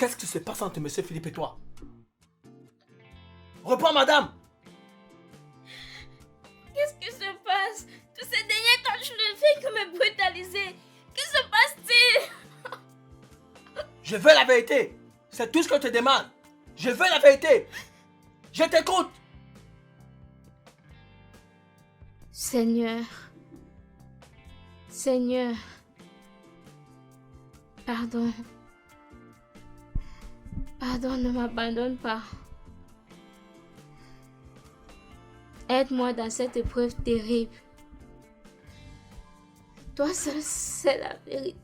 Qu'est-ce qui se passe entre M. Philippe et toi? Reprends, madame! Qu'est-ce qui se passe? Tous ces derniers temps, je ne fais que me brutaliser. Que se passe-t-il? Je veux la vérité! C'est tout ce que je te demande! Je veux la vérité! Je t'écoute! Seigneur, Seigneur, pardon. Pardon, ne m'abandonne pas. Aide-moi dans cette épreuve terrible. Toi seul sais la vérité.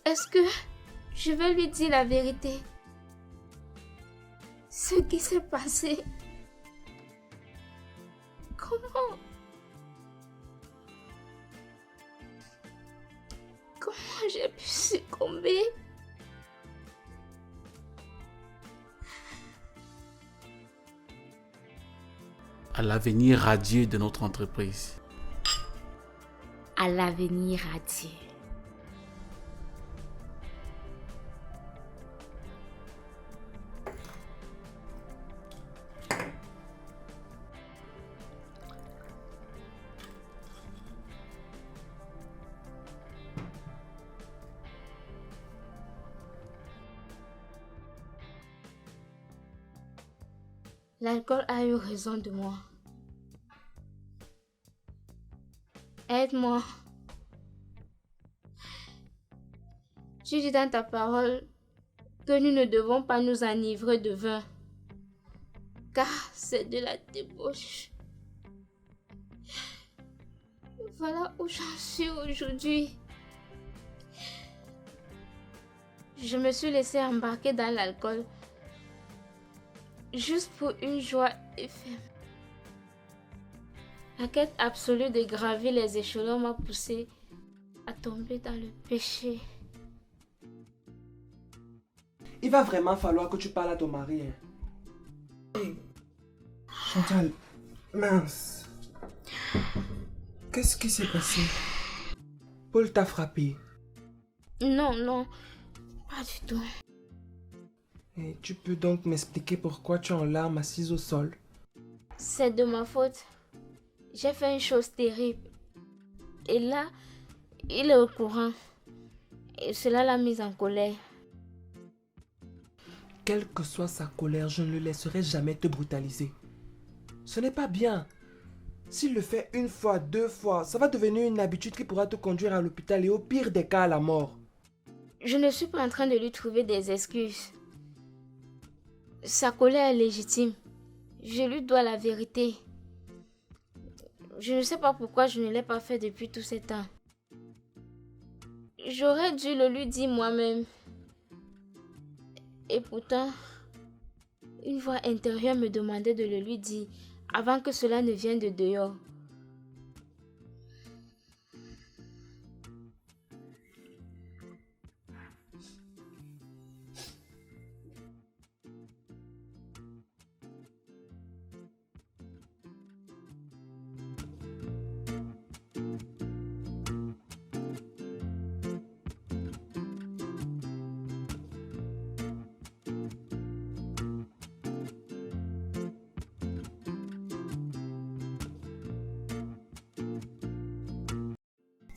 Est-ce que je vais lui dire la vérité? Ce qui s'est passé. Comment j'ai pu succomber? À l'avenir radieux de notre entreprise. À l'avenir radieux. L'alcool a eu raison de moi. Aide-moi. Tu dis dans ta parole que nous ne devons pas nous enivrer de vin, car c'est de la débauche. Voilà où j'en suis aujourd'hui. Je me suis laissé embarquer dans l'alcool, juste pour une joie éphémère. La quête absolue de gravir les échelons m'a poussé à tomber dans le péché. Il va vraiment falloir que tu parles à ton mari. Hey, Chantal, mince. Qu'est-ce qui s'est passé? Paul t'a frappé. Non, pas du tout. Et tu peux donc m'expliquer pourquoi tu es en larmes assise au sol? C'est de ma faute. J'ai fait une chose terrible. Et là, il est au courant. Et cela l'a mise en colère. Quelle que soit sa colère, je ne le laisserai jamais te brutaliser. Ce n'est pas bien. S'il le fait une fois, deux fois, ça va devenir une habitude qui pourra te conduire à l'hôpital et au pire des cas à la mort. Je ne suis pas en train de lui trouver des excuses. Sa colère est légitime. Je lui dois la vérité. Je ne sais pas pourquoi je ne l'ai pas fait depuis tout ce temps. J'aurais dû le lui dire moi-même. Et pourtant, une voix intérieure me demandait de le lui dire avant que cela ne vienne de dehors.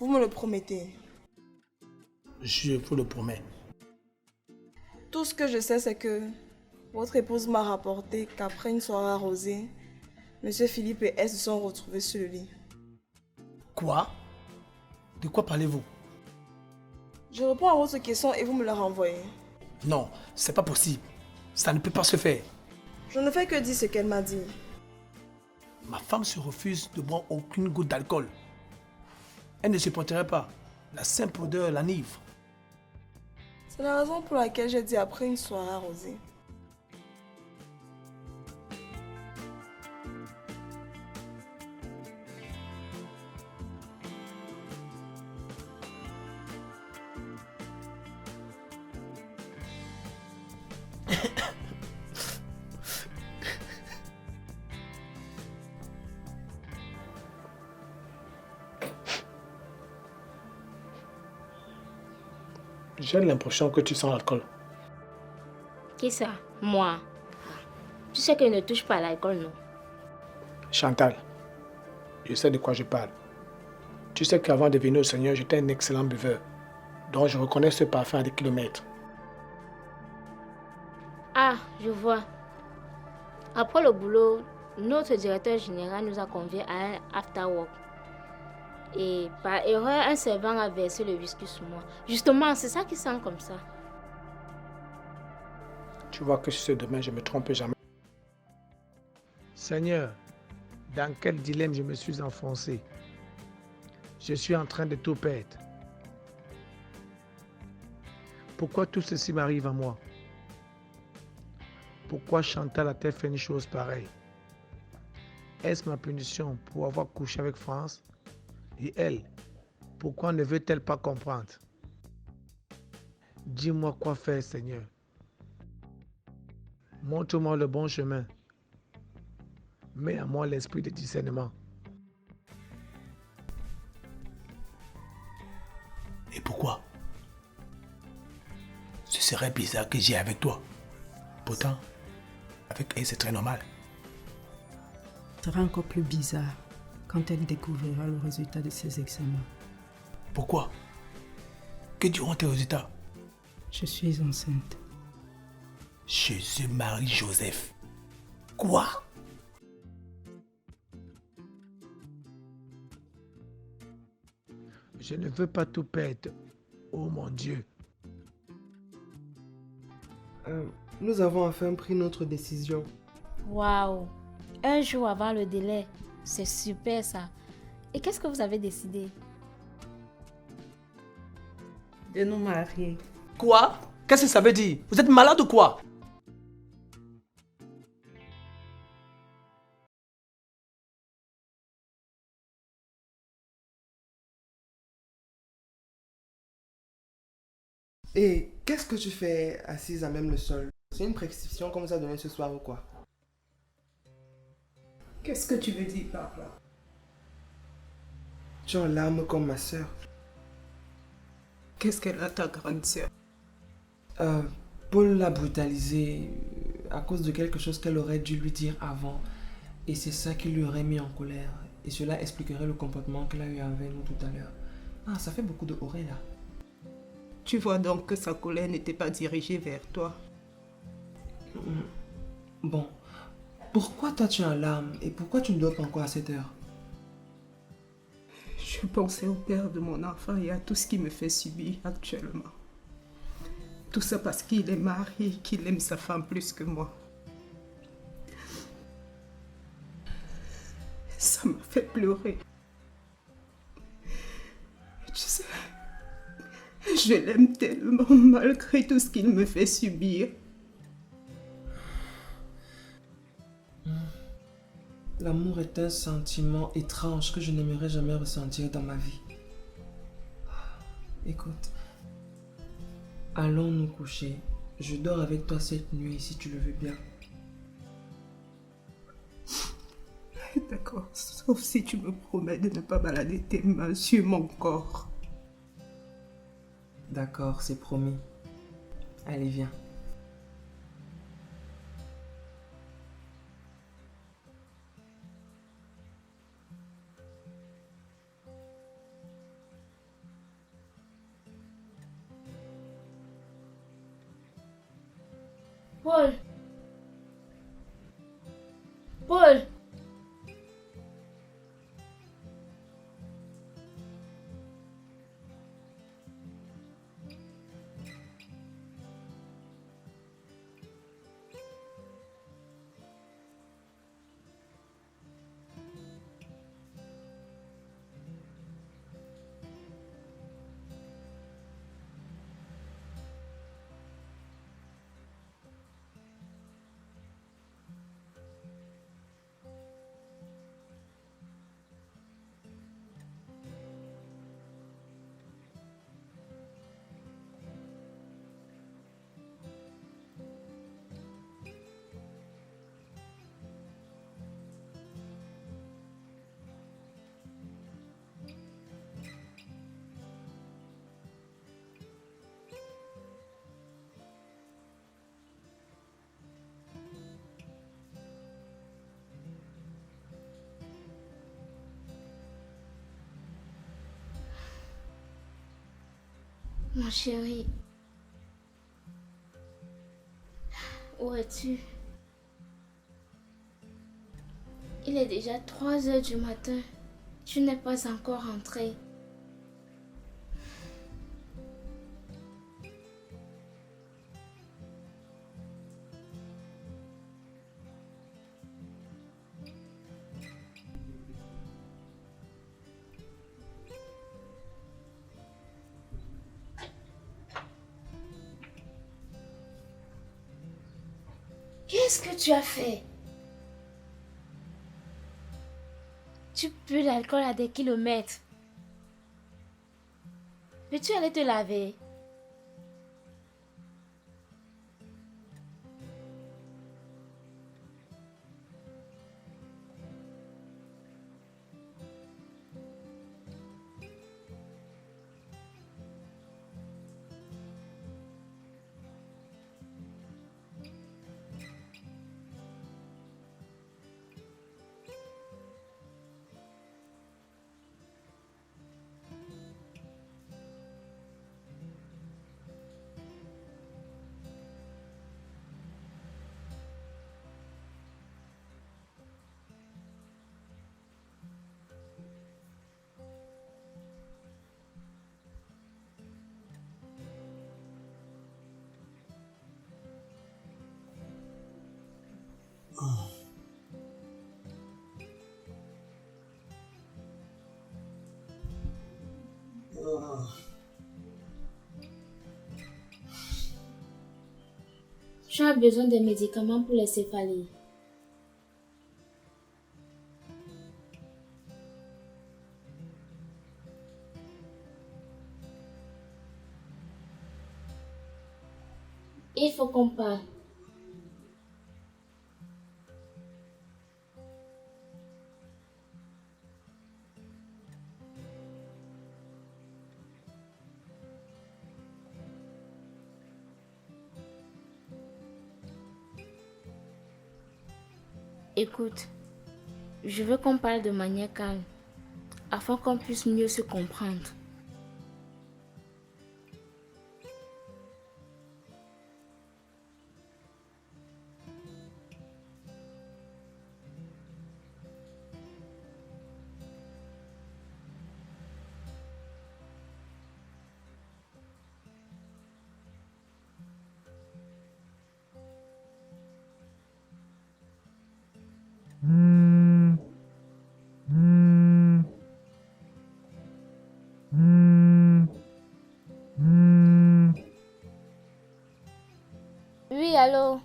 Vous me le promettez? Je vous le promets. Tout ce que je sais, c'est que votre épouse m'a rapporté qu'après une soirée arrosée, Monsieur Philippe et elle se sont retrouvés sur le lit. Quoi? De quoi parlez-vous? Je réponds à votre question et vous me la renvoyez. Non, c'est pas possible. Ça ne peut pas se faire. Je ne fais que dire ce qu'elle m'a dit. Ma femme se refuse de boire aucune goutte d'alcool. Elle ne supporterait pas. La simple odeur l'enivre. C'est la raison pour laquelle j'ai dit après une soirée arrosée. J'ai l'impression que tu sens l'alcool. Qui ça? Moi. Tu sais que je ne touche pas à l'alcool, non? Chantal, je sais de quoi je parle. Tu sais qu'avant de venir au Seigneur, j'étais un excellent buveur. Donc je reconnais ce parfum à des kilomètres. Ah, je vois. Après le boulot, notre directeur général nous a conviés à un after-work. Et par erreur, un servant a versé le whisky sur moi. Justement, c'est ça qui sent comme ça. Tu vois que sur ce domaine, je ne me trompe jamais. Seigneur, dans quel dilemme je me suis enfoncé? Je suis en train de tout perdre. Pourquoi tout ceci m'arrive à moi? Pourquoi Chantal a-t-elle fait une chose pareille? Est-ce ma punition pour avoir couché avec France? Et elle, pourquoi ne veut-elle pas comprendre? Dis-moi quoi faire, Seigneur. Montre-moi le bon chemin. Mets à moi l'esprit de discernement. Et pourquoi? Ce serait bizarre que j'aille avec toi. Pourtant, avec elle, c'est très normal. Ce sera encore plus bizarre quand elle découvrira le résultat de ses examens. Pourquoi? Que diront tes résultats? Je suis enceinte. Jésus-Marie-Joseph. Quoi? Je ne veux pas tout perdre. Oh mon Dieu. Nous avons enfin pris notre décision. Waouh! Un jour avant le délai. C'est super ça. Et qu'est-ce que vous avez décidé? De nous marier. Quoi? Qu'est-ce que ça veut dire? Vous êtes malade ou quoi? Et qu'est-ce que tu fais assise à même le sol? C'est une prescription qu'on nous a donnée ce soir ou quoi? Qu'est-ce que tu veux dire par là? Tu es en larmes comme ma soeur. Qu'est-ce qu'elle a, ta grande sœur? Paul l'a brutalisée à cause de quelque chose qu'elle aurait dû lui dire avant. Et c'est ça qui lui aurait mis en colère. Et cela expliquerait le comportement qu'elle a eu avec nous tout à l'heure. Ah, ça fait beaucoup de oré là. Tu vois donc que sa colère n'était pas dirigée vers toi. Bon, pourquoi toi tu es en larmes et pourquoi tu ne dors pas encore à cette heure? Je pensais au père de mon enfant et à tout ce qu'il me fait subir actuellement. Tout ça parce qu'il est marié, qu'il aime sa femme plus que moi. Ça m'a fait pleurer. Tu sais, je l'aime tellement malgré tout ce qu'il me fait subir. L'amour est un sentiment étrange que je n'aimerais jamais ressentir dans ma vie. Écoute, allons nous coucher. Je dors avec toi cette nuit si tu le veux bien. D'accord, sauf si tu me promets de ne pas balader tes mains sur mon corps. D'accord, c'est promis. Allez, viens. Paul! Paul! Mon chéri, où es-tu? Il est déjà 3 heures du matin. Tu n'es pas encore rentré. Qu'est-ce que tu as fait? Tu pues l'alcool à des kilomètres. Peux-tu aller te laver? Tu as besoin de médicaments pour les céphalées. Il faut qu'on parle. Écoute, je veux qu'on parle de manière calme, afin qu'on puisse mieux se comprendre. Oui, allô?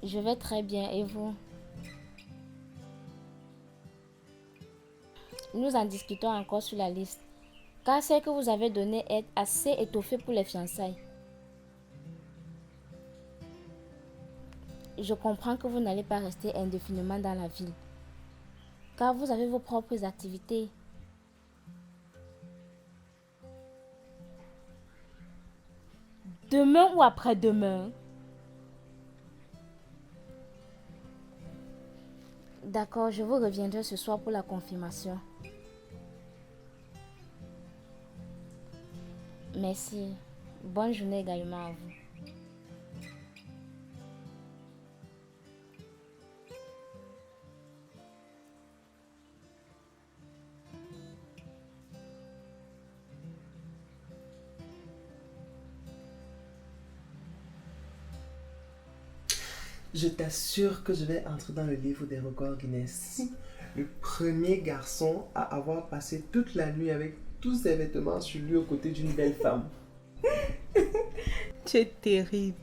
Je vais très bien, et vous? Nous en discutons encore sur la liste, car celle que vous avez donnée est assez étoffée pour les fiançailles. Je comprends que vous n'allez pas rester indéfiniment dans la ville, car vous avez vos propres activités. Demain ou après-demain? D'accord, je vous reviendrai ce soir pour la confirmation. Merci. Bonne journée également à vous. Je t'assure que je vais entrer dans le livre des records Guinness. Le premier garçon à avoir passé toute la nuit avec tous ses vêtements sur lui aux côtés d'une belle femme. Tu es terrible.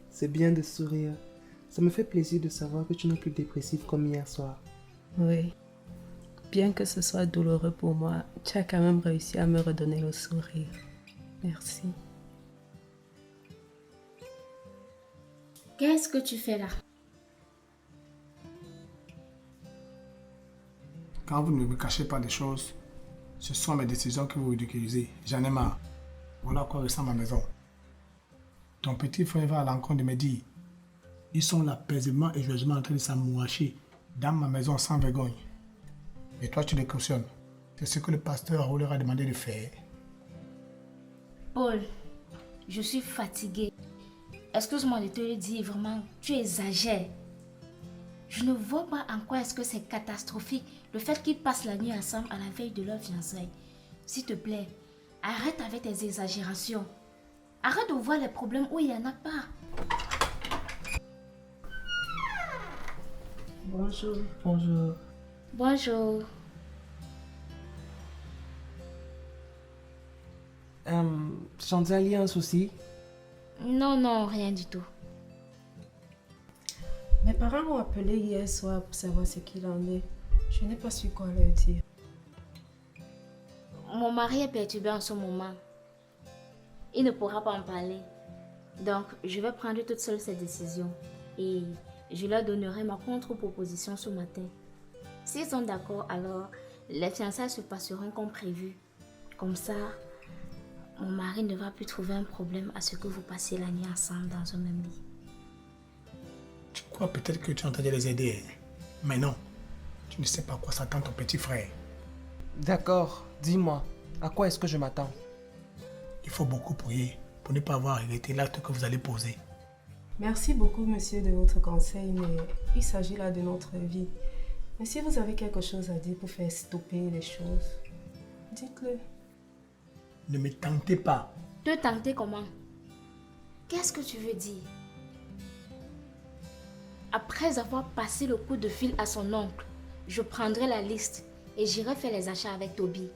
C'est bien de sourire. Ça me fait plaisir de savoir que tu n'es plus dépressive comme hier soir. Oui. Bien que ce soit douloureux pour moi, tu as quand même réussi à me redonner le sourire. Merci. Qu'est-ce que tu fais là? Quand vous ne me cachez pas des choses, ce sont mes décisions que vous ridiculisez. J'en ai marre. Voilà à quoi ressemble ma maison. Ton petit frère va à l'encontre de me dire. Ils sont là paisiblement et joyeusement en train de s'amouacher dans ma maison sans vergogne. Et toi, tu les cautionnes. C'est ce que le pasteur leur a demandé de faire. Paul, je suis fatiguée. Excuse-moi de te le dire, vraiment, tu exagères. Je ne vois pas en quoi est-ce que c'est catastrophique le fait qu'ils passent la nuit ensemble à la veille de leur fiançailles. S'il te plaît, arrête avec tes exagérations. Arrête de voir les problèmes où il n'y en a pas. Bonjour. Bonjour. Bonjour. Chantal, il y a un souci? Non, non, rien du tout. Mes parents m'ont appelé hier soir pour savoir ce qu'il en est. Je n'ai pas su quoi leur dire. Mon mari est perturbé en ce moment. Il ne pourra pas en parler. Donc, je vais prendre toute seule cette décision. Et je leur donnerai ma contre-proposition ce matin. S'ils sont d'accord, alors les fiançailles se passeront comme prévu. Comme ça, mon mari ne va plus trouver un problème à ce que vous passiez la nuit ensemble dans un même lit. Tu crois peut-être que tu entendais les aider, hein? Mais non. Tu ne sais pas à quoi s'attend ton petit frère. D'accord, dis-moi, à quoi est-ce que je m'attends? Il faut beaucoup prier pour ne pas avoir regretté l'acte que vous allez poser. Merci beaucoup, monsieur, de votre conseil, mais il s'agit là de notre vie. Mais si vous avez quelque chose à dire pour faire stopper les choses, dites-le. Ne me tentez pas. Te tenter comment? Qu'est-ce que tu veux dire? Après avoir passé le coup de fil à son oncle, je prendrai la liste et j'irai faire les achats avec Toby.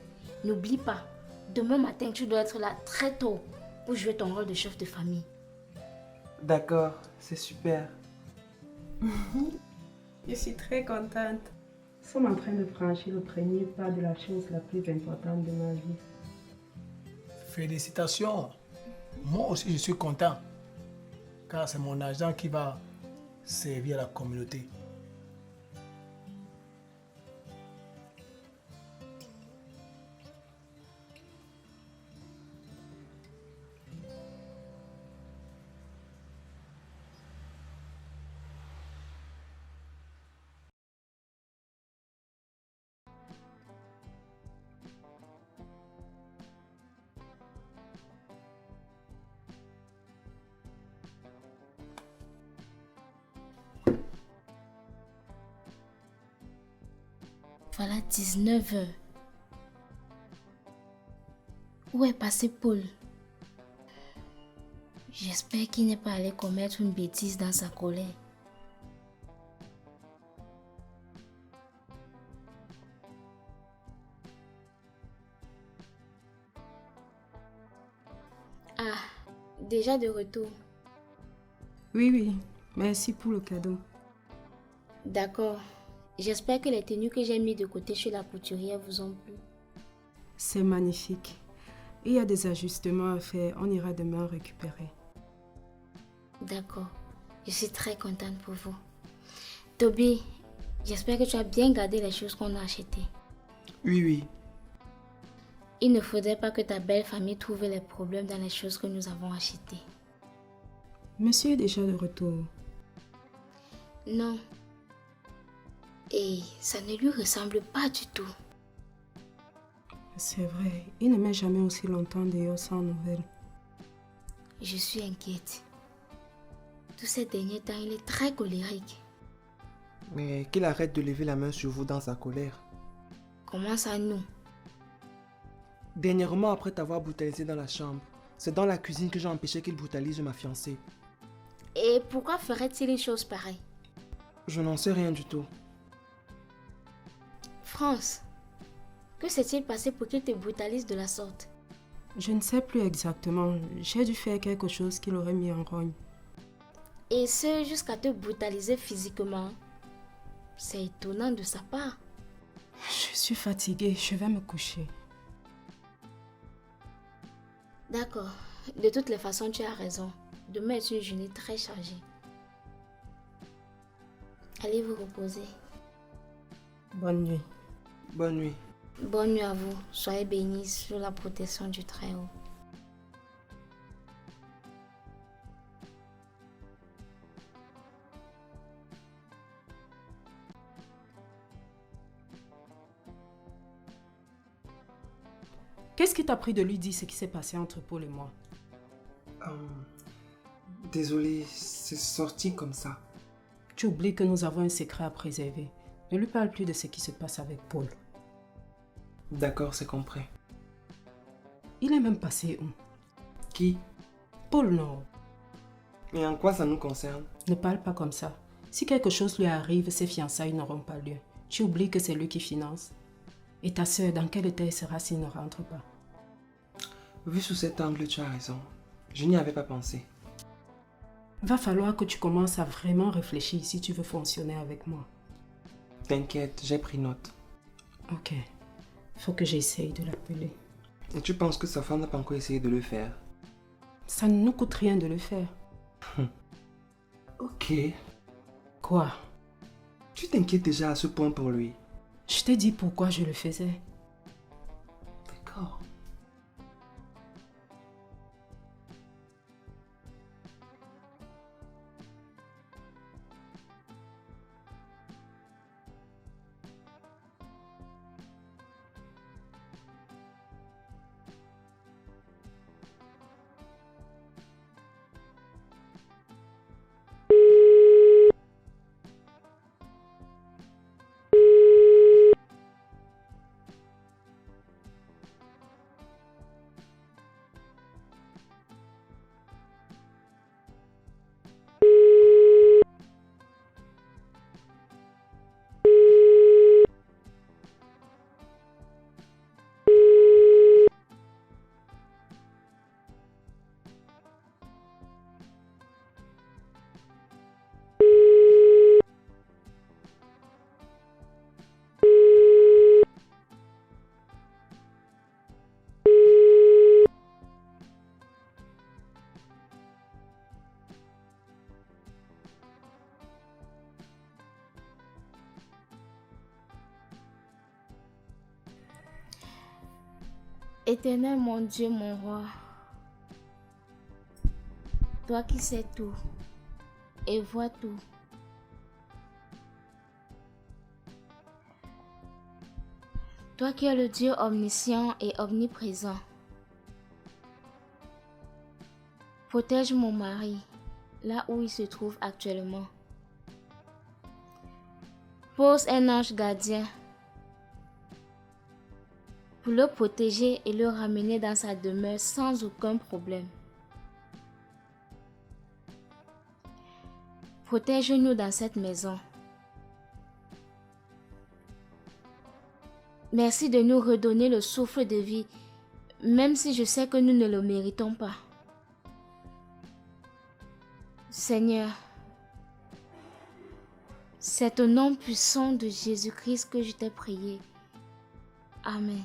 N'oublie pas, demain matin, tu dois être là très tôt pour jouer ton rôle de chef de famille. D'accord, c'est super. Je suis très contente. Nous sommes en train de franchir le premier pas de la chose la plus importante de ma vie. Félicitations. Moi aussi, je suis content. Car c'est mon argent qui va servir à la communauté. Voilà 19 heures. Où est passé Paul? J'espère qu'il n'est pas allé commettre une bêtise dans sa colère. Ah, déjà de retour. Oui, merci pour le cadeau. D'accord. J'espère que les tenues que j'ai mises de côté chez la couturière vous ont plu. C'est magnifique. Il y a des ajustements à faire. On ira demain récupérer. D'accord. Je suis très contente pour vous. Toby, j'espère que tu as bien gardé les choses qu'on a achetées. Oui. Il ne faudrait pas que ta belle famille trouve les problèmes dans les choses que nous avons achetées. Monsieur est déjà de retour. Non. Et ça ne lui ressemble pas du tout. C'est vrai, il ne met jamais aussi longtemps dehors sans nouvelles. Je suis inquiète. Tous ces derniers temps, il est très colérique. Mais qu'il arrête de lever la main sur vous dans sa colère. Comment ça, nous? Dernièrement, après t'avoir brutalisé dans la chambre, c'est dans la cuisine que j'ai empêché qu'il brutalise ma fiancée. Et pourquoi ferait-il une chose pareille? Je n'en sais rien du tout. France, que s'est-il passé pour qu'il te brutalise de la sorte? Je ne sais plus exactement. J'ai dû faire quelque chose qui l'aurait mis en rogne. Et ce, jusqu'à te brutaliser physiquement. C'est étonnant de sa part. Je suis fatiguée, je vais me coucher. D'accord. De toutes les façons, tu as raison. Demain est une journée très chargée. Allez vous reposer. Bonne nuit. Bonne nuit. Bonne nuit à vous. Soyez bénis sous la protection du Très-Haut. Qu'est-ce qui t'a pris de lui dire ce qui s'est passé entre Paul et moi? Désolé, c'est sorti comme ça. Tu oublies que nous avons un secret à préserver. Ne lui parle plus de ce qui se passe avec Paul. D'accord, c'est compris. Il est même passé où? Qui? Paul, non. Mais en quoi ça nous concerne? Ne parle pas comme ça. Si quelque chose lui arrive, ses fiançailles n'auront pas lieu. Tu oublies que c'est lui qui finance. Et ta sœur, dans quel état elle sera s'il ne rentre pas? Vu sous cet angle, tu as raison. Je n'y avais pas pensé. Va falloir que tu commences à vraiment réfléchir si tu veux fonctionner avec moi. T'inquiète, j'ai pris note. Ok. Faut que j'essaye de l'appeler. Et tu penses que sa femme n'a pas encore essayé de le faire? Ça ne nous coûte rien de le faire. Ok. Quoi? Tu t'inquiètes déjà à ce point pour lui? Je t'ai dit pourquoi je le faisais. D'accord. Éternel mon Dieu, mon roi, toi qui sais tout et vois tout, toi qui es le Dieu omniscient et omniprésent, protège mon mari là où il se trouve actuellement. Pose un ange gardien pour le protéger et le ramener dans sa demeure sans aucun problème. Protège-nous dans cette maison. Merci de nous redonner le souffle de vie, même si je sais que nous ne le méritons pas. Seigneur, c'est au nom puissant de Jésus-Christ que je t'ai prié. Amen.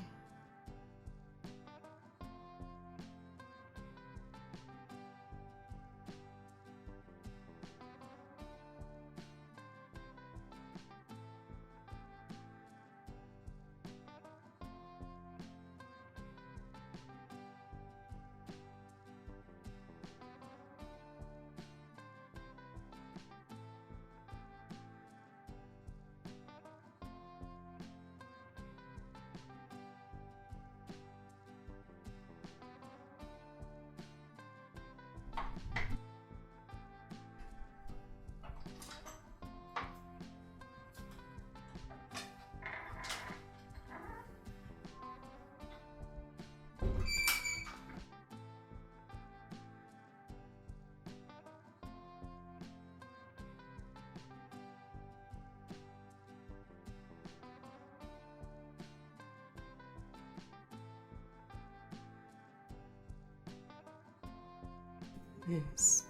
Mince.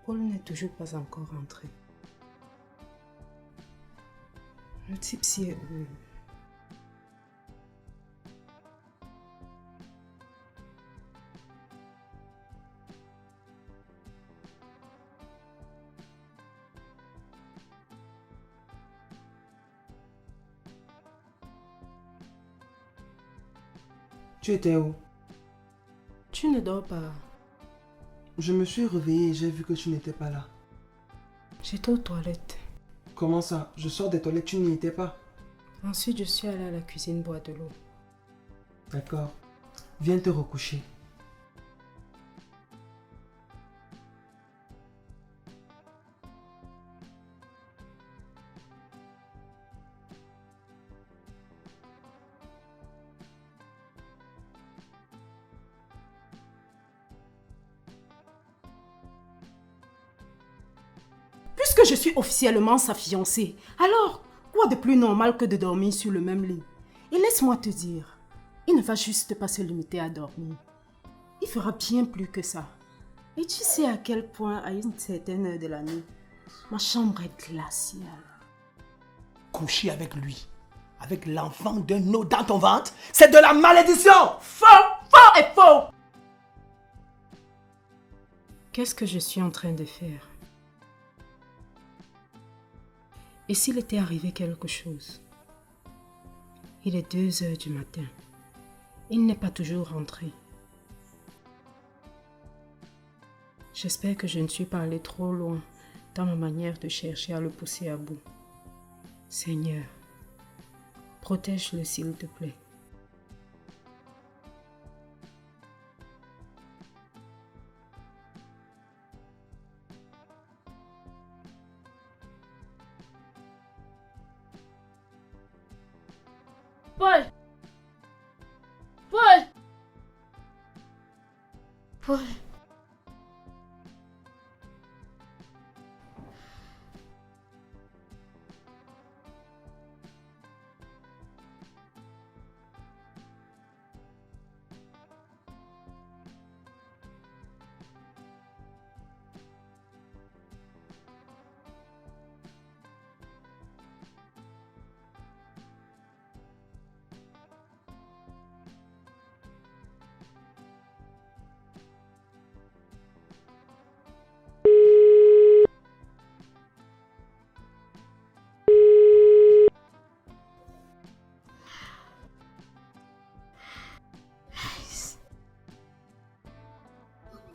Paul n'est toujours pas encore rentré. Le type s'y est où? Tu étais où? Tu ne dors pas. Je me suis réveillé et j'ai vu que tu n'étais pas là. J'étais aux toilettes. Comment ça? Je sors des toilettes, tu n'y étais pas? Ensuite, je suis allée à la cuisine boire de l'eau. D'accord. Viens te recoucher. Puisque je suis officiellement sa fiancée, alors quoi de plus normal que de dormir sur le même lit? Et laisse-moi te dire, il ne va juste pas se limiter à dormir. Il fera bien plus que ça. Et tu sais à quel point, à une certaine heure de la nuit, ma chambre est glaciale. Coucher avec lui, avec l'enfant d'un autre dans ton ventre, c'est de la malédiction! Faux! Faux et faux! Qu'est-ce que je suis en train de faire? Et s'il était arrivé quelque chose? Il est 2 heures du matin. Il n'est pas toujours rentré. J'espère que je ne suis pas allée trop loin dans ma manière de chercher à le pousser à bout. Seigneur, protège-le s'il te plaît. Paul! Paul! Paul!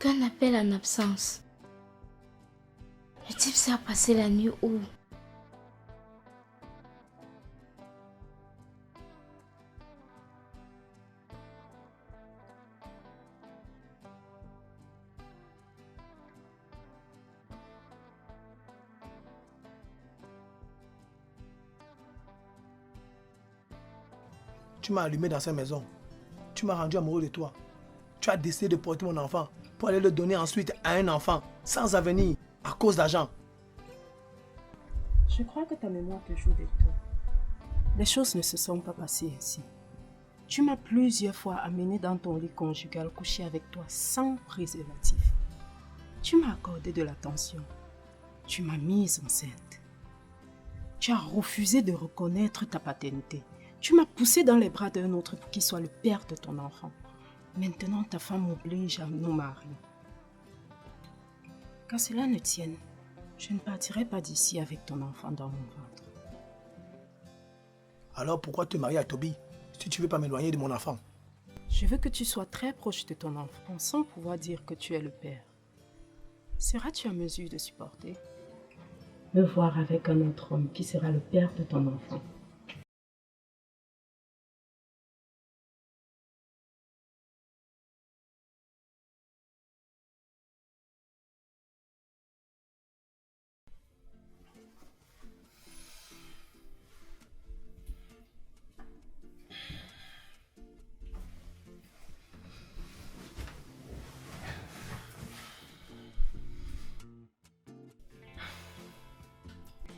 Aucun appel en absence. Le type s'est passé la nuit où? Tu m'as allumé dans cette maison. Tu m'as rendu amoureux de toi. Tu as décidé de porter mon enfant pour aller le donner ensuite à un enfant sans avenir à cause d'argent. Je crois que ta mémoire te joue des tours. Les choses ne se sont pas passées ainsi. Tu m'as plusieurs fois amené dans ton lit conjugal coucher avec toi sans préservatif. Tu m'as accordé de l'attention. Tu m'as mise enceinte. Tu as refusé de reconnaître ta paternité. Tu m'as poussé dans les bras d'un autre pour qu'il soit le père de ton enfant. Maintenant, ta femme m'oblige à nous marier. Qu'à cela ne tienne, je ne partirai pas d'ici avec ton enfant dans mon ventre. Alors pourquoi te marier à Toby si tu ne veux pas m'éloigner de mon enfant? Je veux que tu sois très proche de ton enfant sans pouvoir dire que tu es le père. Seras-tu en mesure de supporter me voir avec un autre homme qui sera le père de ton enfant?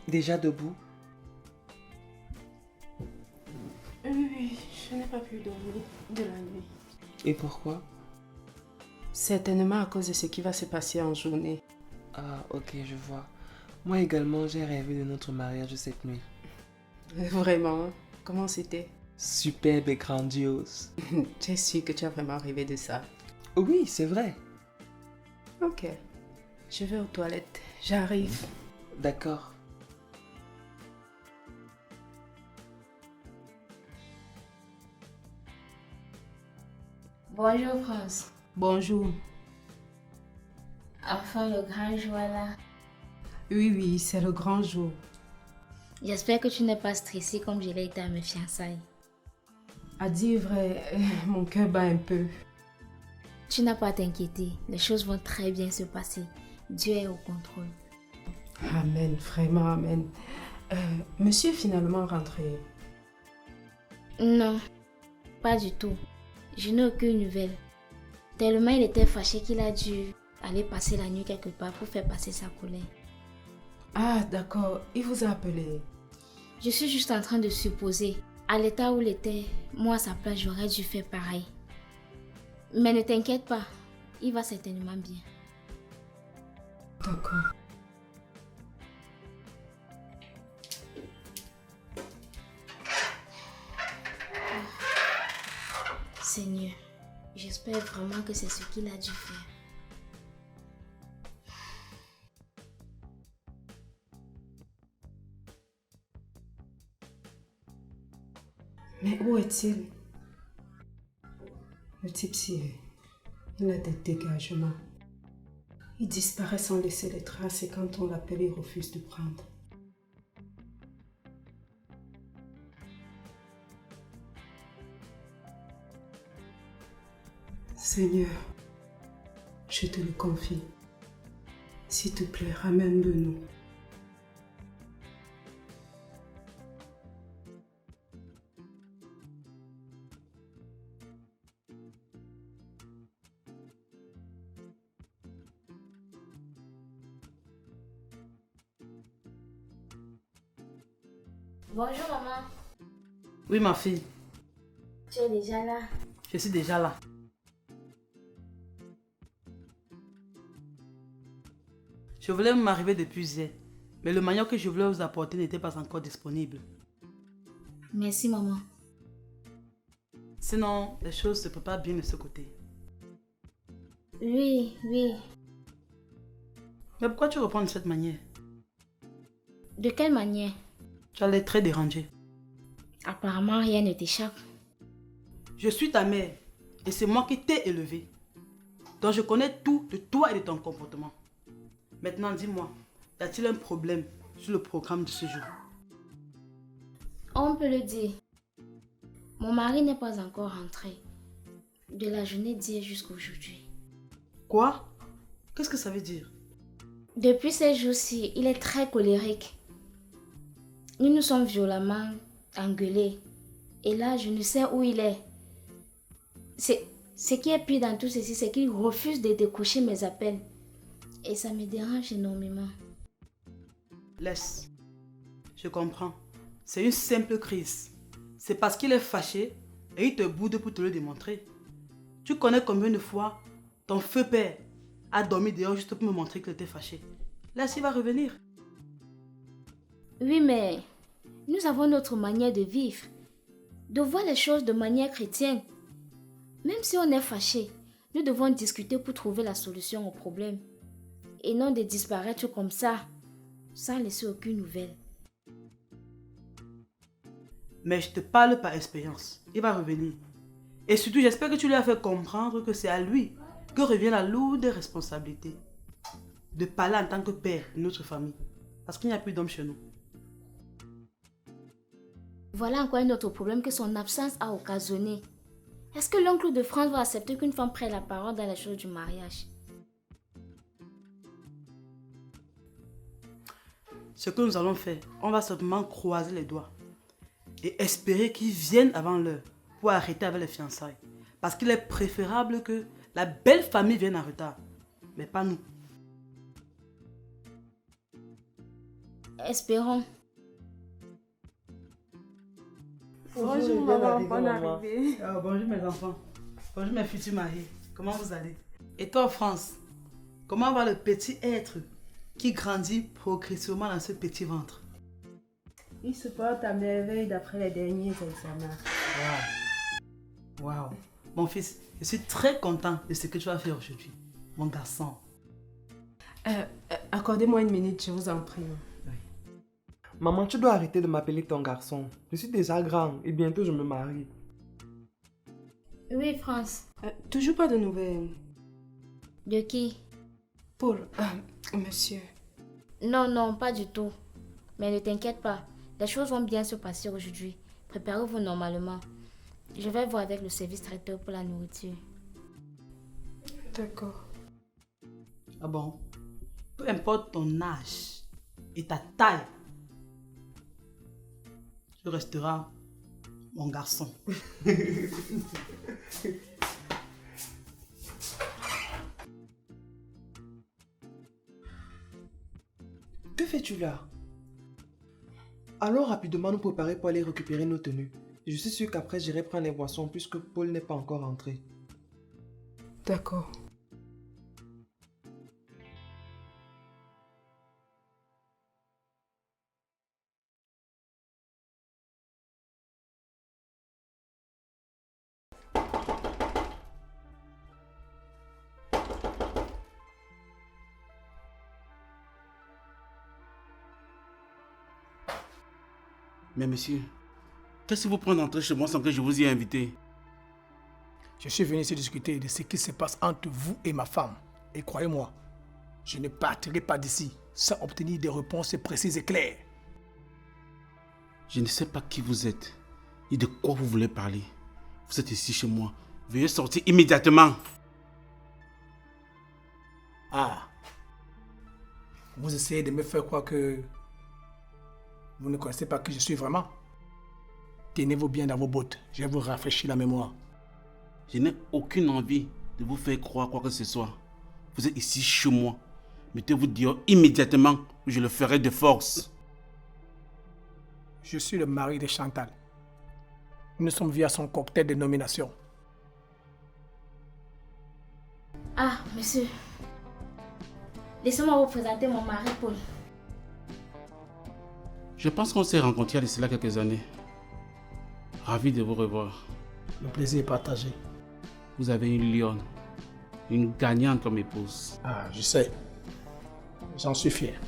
Déjà debout? Oui, je n'ai pas pu dormir de la nuit. Et pourquoi? Certainement à cause de ce qui va se passer en journée. Ah, ok, je vois. Moi également, j'ai rêvé de notre mariage cette nuit. Vraiment? Comment c'était? Superbe et grandiose. Tu es sûr que tu as vraiment rêvé de ça? Oui, c'est vrai. Ok. Je vais aux toilettes. J'arrive. D'accord. Bonjour, France. Bonjour. Enfin, le grand jour là. Oui, c'est le grand jour. J'espère que tu n'es pas stressée comme je l'ai été à mes fiançailles. À dire vrai, mon cœur bat un peu. Tu n'as pas à t'inquiéter. Les choses vont très bien se passer. Dieu est au contrôle. Amen, vraiment amen. Monsieur est finalement rentré. Non, pas du tout. Je n'ai aucune nouvelle. Tellement il était fâché qu'il a dû aller passer la nuit quelque part pour faire passer sa colère. Ah, d'accord. Il vous a appelé. Je suis juste en train de supposer. À l'état où il était, moi à sa place, j'aurais dû faire pareil. Mais ne t'inquiète pas, il va certainement bien. D'accord. Seigneur, j'espère vraiment que c'est ce qu'il a dû faire. Mais où est-il? Le type il a des dégagements. Il disparaît sans laisser les traces et quand on l'appelle, il refuse de prendre. Seigneur, je te le confie. S'il te plaît, ramène-le nous. Bonjour maman, Oui, ma fille, tu es déjà là. je suis déjà là. Je voulais m'arriver depuis hier, mais le manioc que je voulais vous apporter n'était pas encore disponible. Merci maman. Sinon, les choses se préparent bien de ce côté. Oui. Mais pourquoi tu reprends de cette manière? De quelle manière? Tu as l'air très dérangé. Apparemment rien ne t'échappe. Je suis ta mère et c'est moi qui t'ai élevé. Donc je connais tout de toi et de ton comportement. Maintenant, dis-moi, y a-t-il un problème sur le programme de ce jour? On peut le dire. Mon mari n'est pas encore rentré. De la journée d'hier jusqu'à aujourd'hui. Quoi? Qu'est-ce que ça veut dire? Depuis ces jours-ci, il est très colérique. Nous nous sommes violemment engueulés. Et là, je ne sais où il est. Ce qui est pire dans tout ceci, c'est qu'il refuse de décrocher mes appels. Et ça me dérange énormément. Laisse. Je comprends. C'est une simple crise. C'est parce qu'il est fâché et il te boude pour te le démontrer. Tu connais combien de fois ton feu père a dormi dehors juste pour me montrer qu'il était fâché. Laisse, il va revenir. Oui, mais nous avons notre manière de vivre. De voir les choses de manière chrétienne. Même si on est fâché, nous devons discuter pour trouver la solution au problème. Et non de disparaître comme ça, sans laisser aucune nouvelle. Mais je te parle par expérience. Il va revenir. Et surtout, j'espère que tu lui as fait comprendre que c'est à lui que revient la lourde responsabilité de parler en tant que père de notre famille. Parce qu'il n'y a plus d'hommes chez nous. Voilà encore un autre problème que son absence a occasionné. Est-ce que l'oncle de France va accepter qu'une femme prenne la parole dans les choses du mariage? Ce que nous allons faire, on va simplement croiser les doigts et espérer qu'ils viennent avant l'heure pour arrêter avec les fiançailles. Parce qu'il est préférable que la belle famille vienne en retard, mais pas nous. Espérons. Bonjour maman, bonne arrivée. Bonjour mes enfants. Bonjour mes futurs mariés. Comment vous allez? Et toi France, comment va le petit être qui grandit progressivement dans ce petit ventre? Il se porte à merveille d'après les derniers examens. Wow. Mon fils, je suis très content de ce que tu vas faire aujourd'hui. Mon garçon. Accordez-moi une minute, je vous en prie. Maman, tu dois arrêter de m'appeler ton garçon. Je suis déjà grand et bientôt je me marie. Oui, France. Toujours pas de nouvelles. De qui? Paul, monsieur. Non, pas du tout. Mais ne t'inquiète pas. Les choses vont bien se passer aujourd'hui. Préparez-vous normalement. Je vais voir avec le service traiteur pour la nourriture. D'accord. Ah bon? Peu importe ton âge et ta taille, tu resteras mon garçon. Que fais-tu là? Allons rapidement nous préparer pour aller récupérer nos tenues. Je suis sûr qu'après j'irai prendre les boissons puisque Paul n'est pas encore rentré. D'accord. Mais monsieur, qu'est-ce qui vous prend d'entrer chez moi sans que je vous y ai invité? Je suis venu ici discuter de ce qui se passe entre vous et ma femme. Et croyez-moi, je ne partirai pas d'ici sans obtenir des réponses précises et claires. Je ne sais pas qui vous êtes, ni de quoi vous voulez parler. Vous êtes ici chez moi. Veuillez sortir immédiatement. Ah, vous essayez de me faire croire que vous ne connaissez pas qui je suis vraiment. Tenez-vous bien dans vos bottes, je vais vous rafraîchir la mémoire. Je n'ai aucune envie de vous faire croire quoi que ce soit. Vous êtes ici chez moi. Mettez-vous dehors immédiatement ou je le ferai de force. Je suis le mari de Chantal. Nous sommes venus à son cocktail de nomination. Ah, monsieur. Laissez-moi vous présenter mon mari, Paul. Je pense qu'on s'est rencontrés il y a cela quelques années. Ravi de vous revoir. Le plaisir est partagé. Vous avez une lionne, une gagnante comme épouse. Ah, je sais. J'en suis fier.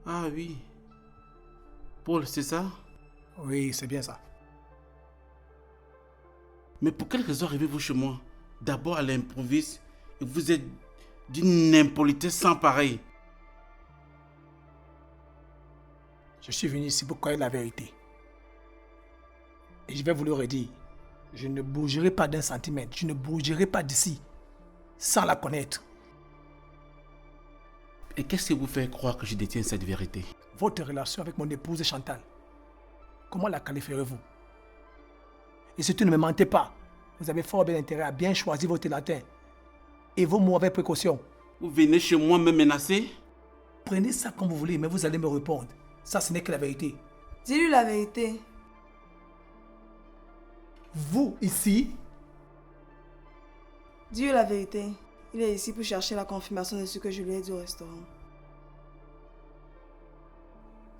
Ah oui. Paul, c'est ça? Oui, c'est bien ça. Mais pour quelle raison arrivez-vous chez moi? D'abord à l'improviste et vous êtes d'une impolitesse sans pareil. Je suis venu ici pour connaître la vérité. Et je vais vous le redire. Je ne bougerai pas d'un centimètre. Je ne bougerai pas d'ici sans la connaître. Et qu'est-ce qui vous fait croire que je détiens cette vérité? Votre relation avec mon épouse Chantal. Comment la qualifierez-vous? Et surtout ne me mentez pas. Vous avez fort bien intérêt à bien choisir votre latin. Et vos mots avec précaution. Vous venez chez moi me menacer? Prenez ça comme vous voulez, mais vous allez me répondre. Ça, ce n'est que la vérité. Dis-lui la vérité. Vous, ici, Dis-lui la vérité. Il est ici pour chercher la confirmation de ce que je lui ai dit au restaurant.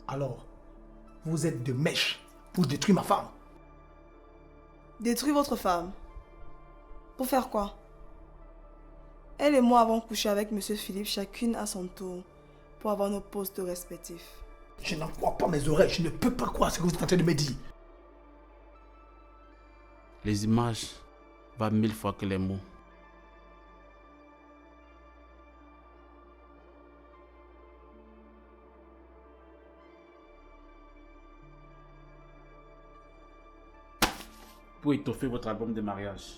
alors, vous êtes de mèche pour détruire ma femme. Détruire votre femme. Pour faire quoi? Elle et moi avons couché avec M. Philippe, chacune à son tour, pour avoir nos postes respectifs. Je n'en crois pas mes oreilles. Je ne peux pas croire ce que vous êtes en train de me dire. Les images valent 1000 fois que les mots. Pour étoffer votre album de mariage.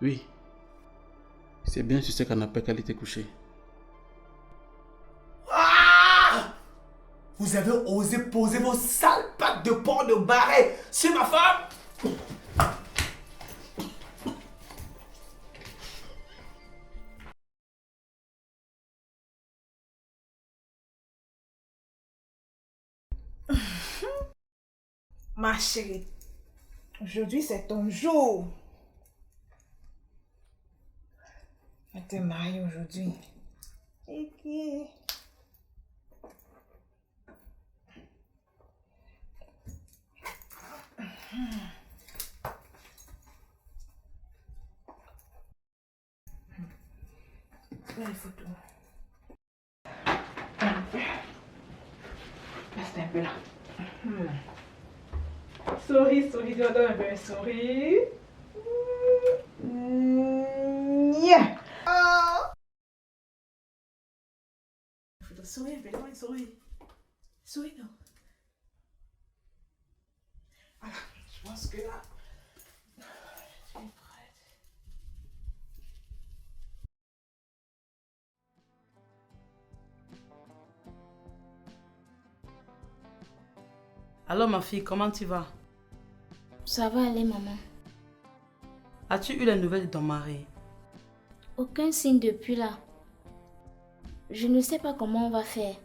Oui. C'est bien sur ce canapé qu'elle était couchée. Ah! Vous avez osé poser vos sales pattes de porc de barret sur ma femme? Ma chérie, aujourd'hui c'est ton jour. On te marie aujourd'hui. Ok. Là, il faut tout. Reste un peu là. Souris, souris, donne un peu un souris. Souris, Benoît, souris. Souris, non. Ah, je pense que là... Tu es prête. Alors, ma fille, comment tu vas? Ça va aller, maman. As-tu eu la nouvelle de ton mari? Aucun signe depuis là. Je ne sais pas comment on va faire.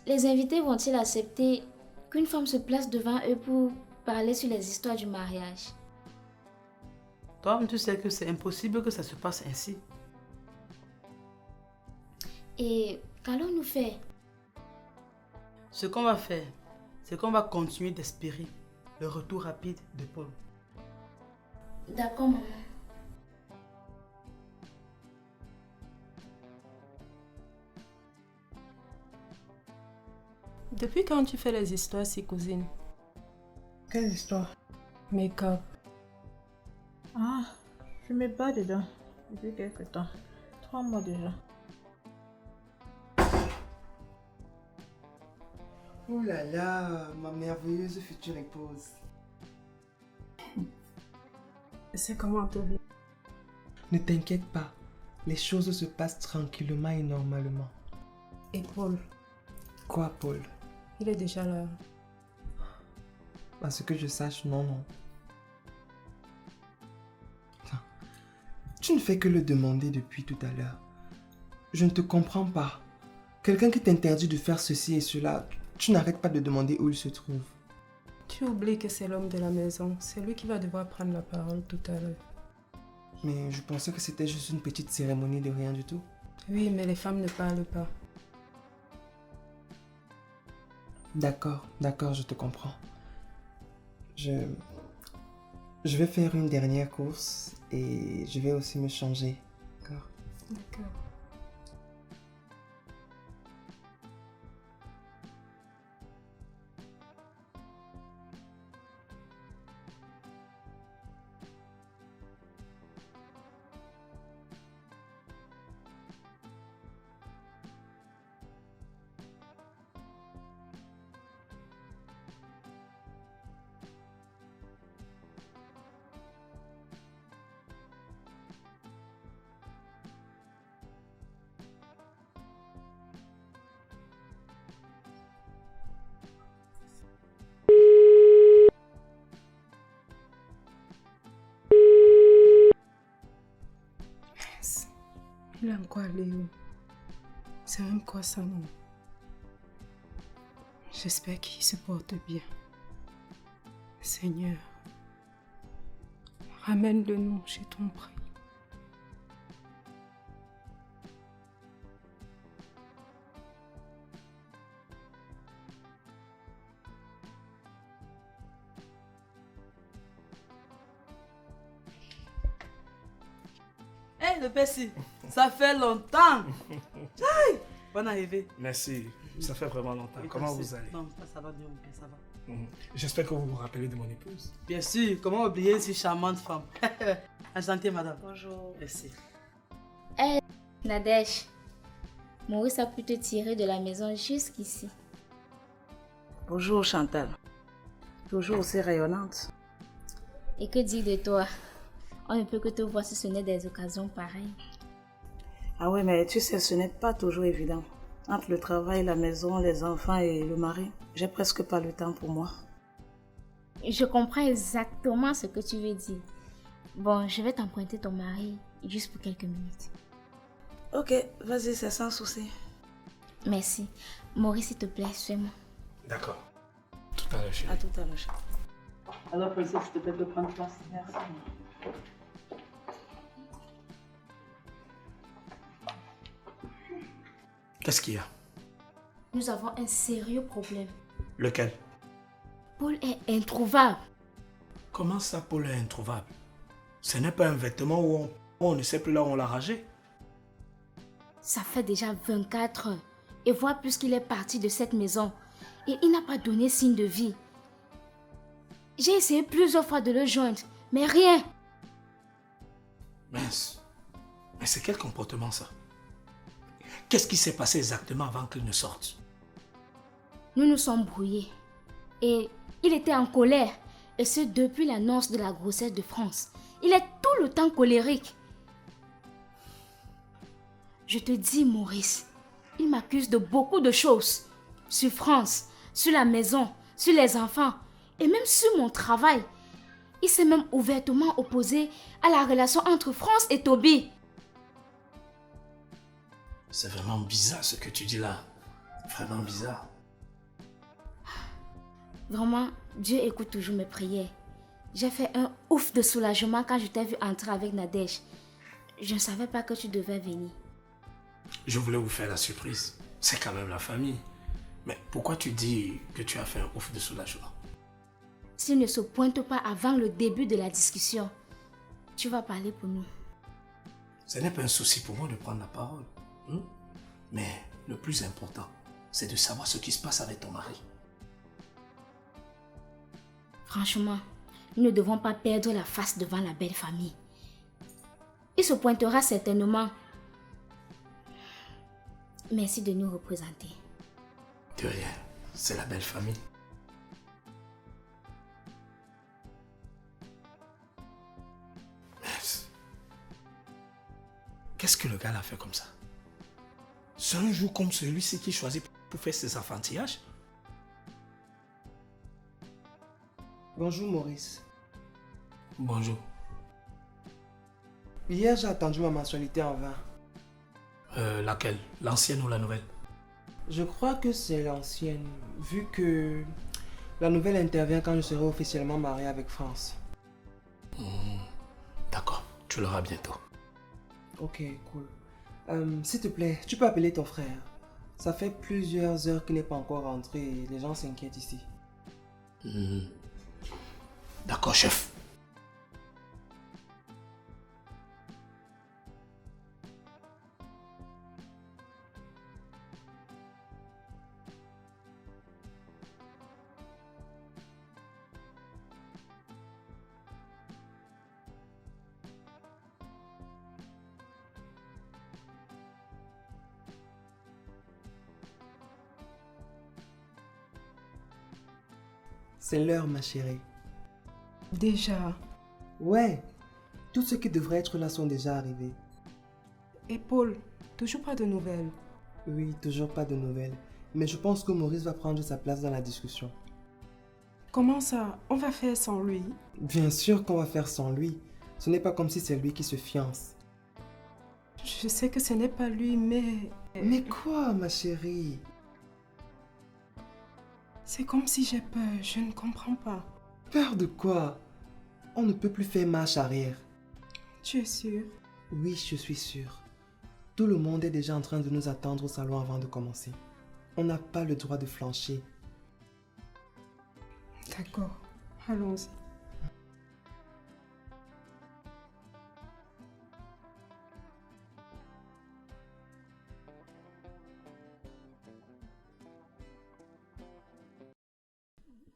Les invités vont-ils accepter qu'une femme se place devant eux pour parler sur les histoires du mariage? Toi, tu sais que c'est impossible que ça se passe ainsi. Et qu'allons-nous faire? Ce qu'on va faire, c'est qu'on va continuer d'espérer le retour rapide de Paul. D'accord, maman. Depuis quand tu fais les histoires si cousine? Quelle histoire? Make-up. Ah, je me bats dedans depuis quelque temps. 3 mois déjà. Oh là là, ma merveilleuse future épouse. C'est comment, Toby? Ne t'inquiète pas, les choses se passent tranquillement et normalement. Et Paul, Quoi, Paul? il est déjà là. À ce que je sache, non, non. Enfin, tu ne fais que le demander depuis tout à l'heure. Je ne te comprends pas. Quelqu'un qui t'interdit de faire ceci et cela, tu n'arrêtes pas de demander où il se trouve. Tu oublies que c'est l'homme de la maison. C'est lui qui va devoir prendre la parole tout à l'heure. Mais je pensais que c'était juste une petite cérémonie de rien du tout. Oui, mais les femmes ne parlent pas. D'accord, d'accord, je te comprends. Je vais faire une dernière course et je vais aussi me changer. D'accord? D'accord. Il est encore allé où? C'est même quoi ça, non? J'espère qu'il se porte bien. Seigneur, ramène-le nous, je t'en prie. Hé, le Bessie, ça fait longtemps. Aïe, bonne arrivée. Merci, ça fait vraiment longtemps. Oui, Comment merci. vous allez? Non, ça va bien, bien, ça va. J'espère que vous vous rappelez de mon épouse. Bien sûr, comment oublier si charmante femme. Enchantée, madame. Bonjour. Merci. Nadège, Maurice a pu te tirer de la maison jusqu'ici. Bonjour Chantal. Toujours aussi rayonnante. Et que dire de toi? On ne peut que te voir si ce n'est des occasions pareilles. Ah oui, mais tu sais, ce n'est pas toujours évident. Entre le travail, la maison, les enfants et le mari, j'ai presque pas le temps pour moi. Je comprends exactement ce que tu veux dire. Bon, je vais t'emprunter ton mari juste pour quelques minutes. Ok, vas-y, c'est sans souci. Merci. Maurice, s'il te plaît, suis-moi. D'accord. Tout à l'heure, chérie. À tout à l'heure. Alors, princesse, s'il te plaît, de prendre place. Merci. Qu'est-ce qu'il y a? Nous avons un sérieux problème. Lequel? Paul est introuvable. Comment ça, Paul est introuvable? Ce n'est pas un vêtement où on ne sait plus là où on l'a rangé. Ça fait déjà 24 heures. Et voire plus qu'il est parti de cette maison. Et il n'a pas donné signe de vie. J'ai essayé plusieurs fois de le joindre, mais rien. Mince. Mais c'est quel comportement ça? Qu'est-ce qui s'est passé exactement avant qu'il ne sorte? Nous nous sommes brouillés. Et il était en colère. Et ce depuis l'annonce de la grossesse de France. Il est tout le temps colérique. Je te dis, Maurice, il m'accuse de beaucoup de choses. Sur France, sur la maison, sur les enfants et même sur mon travail. Il s'est même ouvertement opposé à la relation entre France et Toby. C'est vraiment bizarre ce que tu dis là. Vraiment bizarre. Vraiment, Dieu écoute toujours mes prières. J'ai fait un ouf de soulagement quand je t'ai vu entrer avec Nadège. Je ne savais pas que tu devais venir. Je voulais vous faire la surprise. C'est quand même la famille. Mais pourquoi tu dis que tu as fait un ouf de soulagement? S'il ne se pointe pas avant le début de la discussion, tu vas parler pour nous. Ce n'est pas un souci pour moi de prendre la parole. Mais le plus important, c'est de savoir ce qui se passe avec ton mari. Franchement, nous ne devons pas perdre la face devant la belle famille. Il se pointera certainement. Merci de nous représenter. De rien, c'est la belle famille. Qu'est-ce que le gars a fait comme ça? C'est un jour comme celui-ci qui choisit pour faire ses enfantillages? Bonjour Maurice. Bonjour. Hier, j'ai attendu ma mensualité en vain. Laquelle? L'ancienne ou la nouvelle? Je crois que c'est l'ancienne, vu que la nouvelle intervient quand je serai officiellement marié avec France. D'accord, tu l'auras bientôt. Ok, cool. S'il te plaît, tu peux appeler ton frère. Ça fait plusieurs heures qu'il n'est pas encore rentré et les gens s'inquiètent ici. D'accord, chef. C'est l'heure, ma chérie. Déjà. Ouais, tous ceux qui devraient être là sont déjà arrivés. Et Paul, toujours pas de nouvelles. Oui, toujours pas de nouvelles. Mais je pense que Maurice va prendre sa place dans la discussion. Comment ça? On va faire sans lui? Bien sûr qu'on va faire sans lui. Ce n'est pas comme si c'est lui qui se fiance. Je sais que ce n'est pas lui, mais... Mais quoi, ma chérie? C'est comme si j'ai peur, je ne comprends pas. Peur de quoi? On ne peut plus faire marche arrière. Tu es sûr? Oui, je suis sûr. Tout le monde est déjà en train de nous attendre au salon avant de commencer. On n'a pas le droit de flancher. D'accord, allons-y.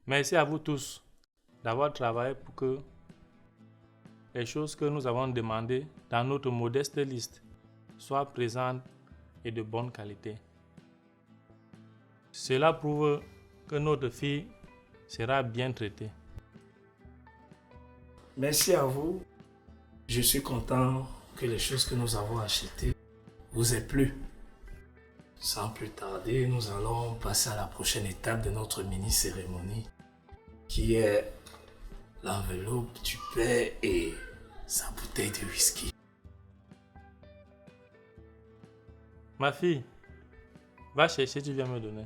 Merci à vous tous d'avoir travaillé pour que les choses que nous avons demandées dans notre modeste liste soient présentes et de bonne qualité. Cela prouve que notre fille sera bien traitée. Merci à vous. Je suis content que les choses que nous avons achetées vous aient plu. Sans plus tarder, nous allons passer à la prochaine étape de notre mini-cérémonie, qui est l'enveloppe du père et sa bouteille de whisky. Ma fille, va chercher, tu viens me donner.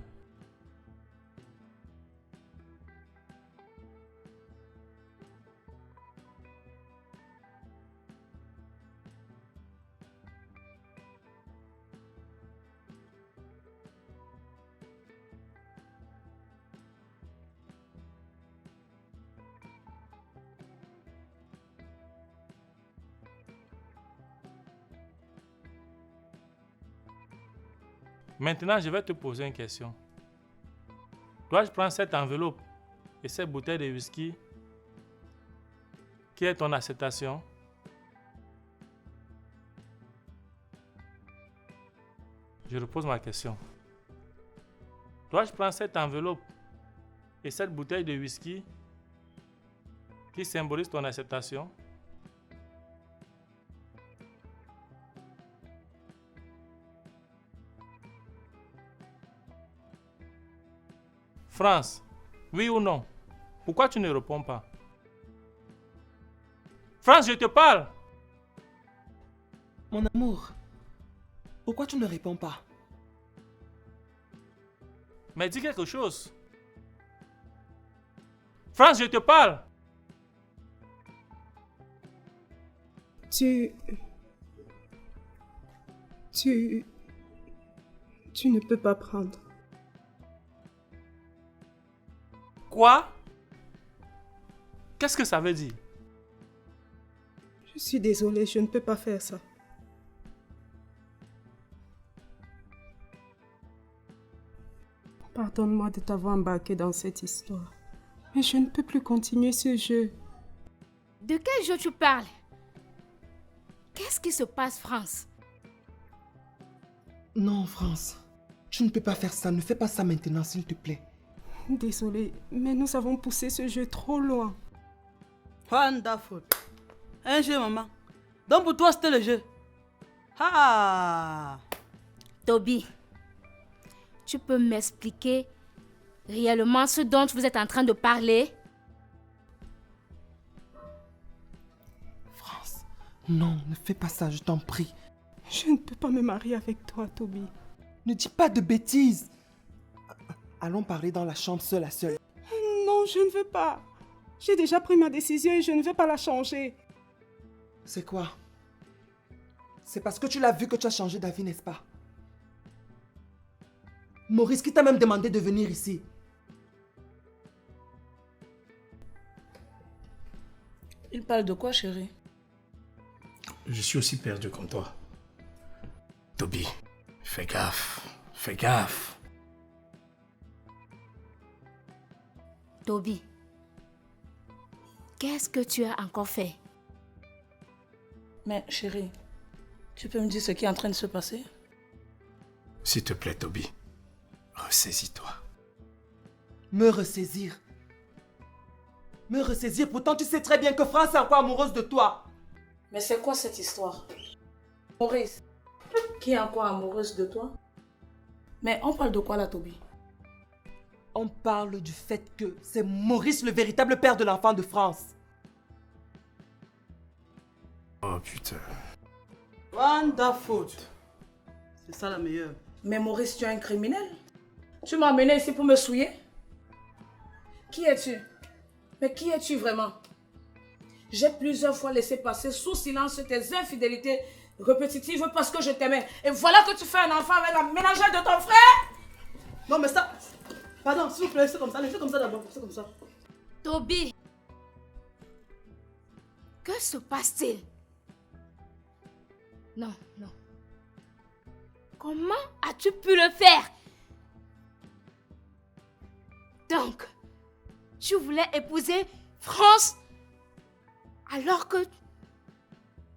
Maintenant, je vais te poser une question. Dois-je prendre cette enveloppe et cette bouteille de whisky qui est ton acceptation? Je Je repose ma question. Dois-je prendre cette enveloppe et cette bouteille de whisky qui symbolise ton acceptation? France, oui ou non? Pourquoi tu ne réponds pas? France, je te parle! Mon amour, pourquoi tu ne réponds pas? Mais dis quelque chose. France, je te parle! Tu ne peux pas prendre. Quoi? Qu'est-ce que ça veut dire? Je suis désolée, je ne peux pas faire ça. Pardonne-moi de t'avoir embarqué dans cette histoire. Mais je ne peux plus continuer ce jeu. De quel jeu tu parles? Qu'est-ce qui se passe, France? Non, France. Tu ne peux pas faire ça. Ne fais pas ça maintenant, s'il te plaît. Désolée, mais nous avons poussé ce jeu trop loin. Wonderful. Un jeu, maman. Donc pour toi, c'était le jeu. Ah! Toby, tu peux m'expliquer réellement ce dont vous êtes en train de parler? France, non, ne fais pas ça, je t'en prie. Je ne peux pas me marier avec toi, Toby. Ne dis pas de bêtises. Allons parler dans la chambre seule à seule. Non, je ne veux pas. J'ai déjà pris ma décision et je ne vais pas la changer. C'est quoi? C'est parce que tu l'as vu que tu as changé d'avis, n'est-ce pas? Maurice, qui t'a même demandé de venir ici. Il parle de quoi, chérie? Je suis aussi perdu comme toi. Toby, fais gaffe. Fais gaffe. Toby, qu'est-ce que tu as encore fait? Mais chérie, tu peux me dire ce qui est en train de se passer? S'il te plaît, Toby, ressaisis-toi. Me ressaisir? Me ressaisir? Pourtant, tu sais très bien que France est encore amoureuse de toi. Mais c'est quoi cette histoire? Maurice, qui est encore amoureuse de toi? Mais on parle de quoi là, Toby? On parle du fait que c'est Maurice le véritable père de l'enfant de France. Oh putain. Wonderful. C'est ça la meilleure. Mais Maurice, tu es un criminel? Tu m'as amené ici pour me souiller? Qui es-tu? Mais qui es-tu vraiment? J'ai plusieurs fois laissé passer sous silence tes infidélités répétitives parce que je t'aimais. Et voilà que tu fais un enfant avec la ménagère de ton frère? Non mais ça... Pardon, s'il vous plaît, c'est comme ça. C'est comme ça d'abord, c'est comme ça. Toby, que se passe-t-il? Non, non. Comment as-tu pu le faire? Donc, tu voulais épouser France alors que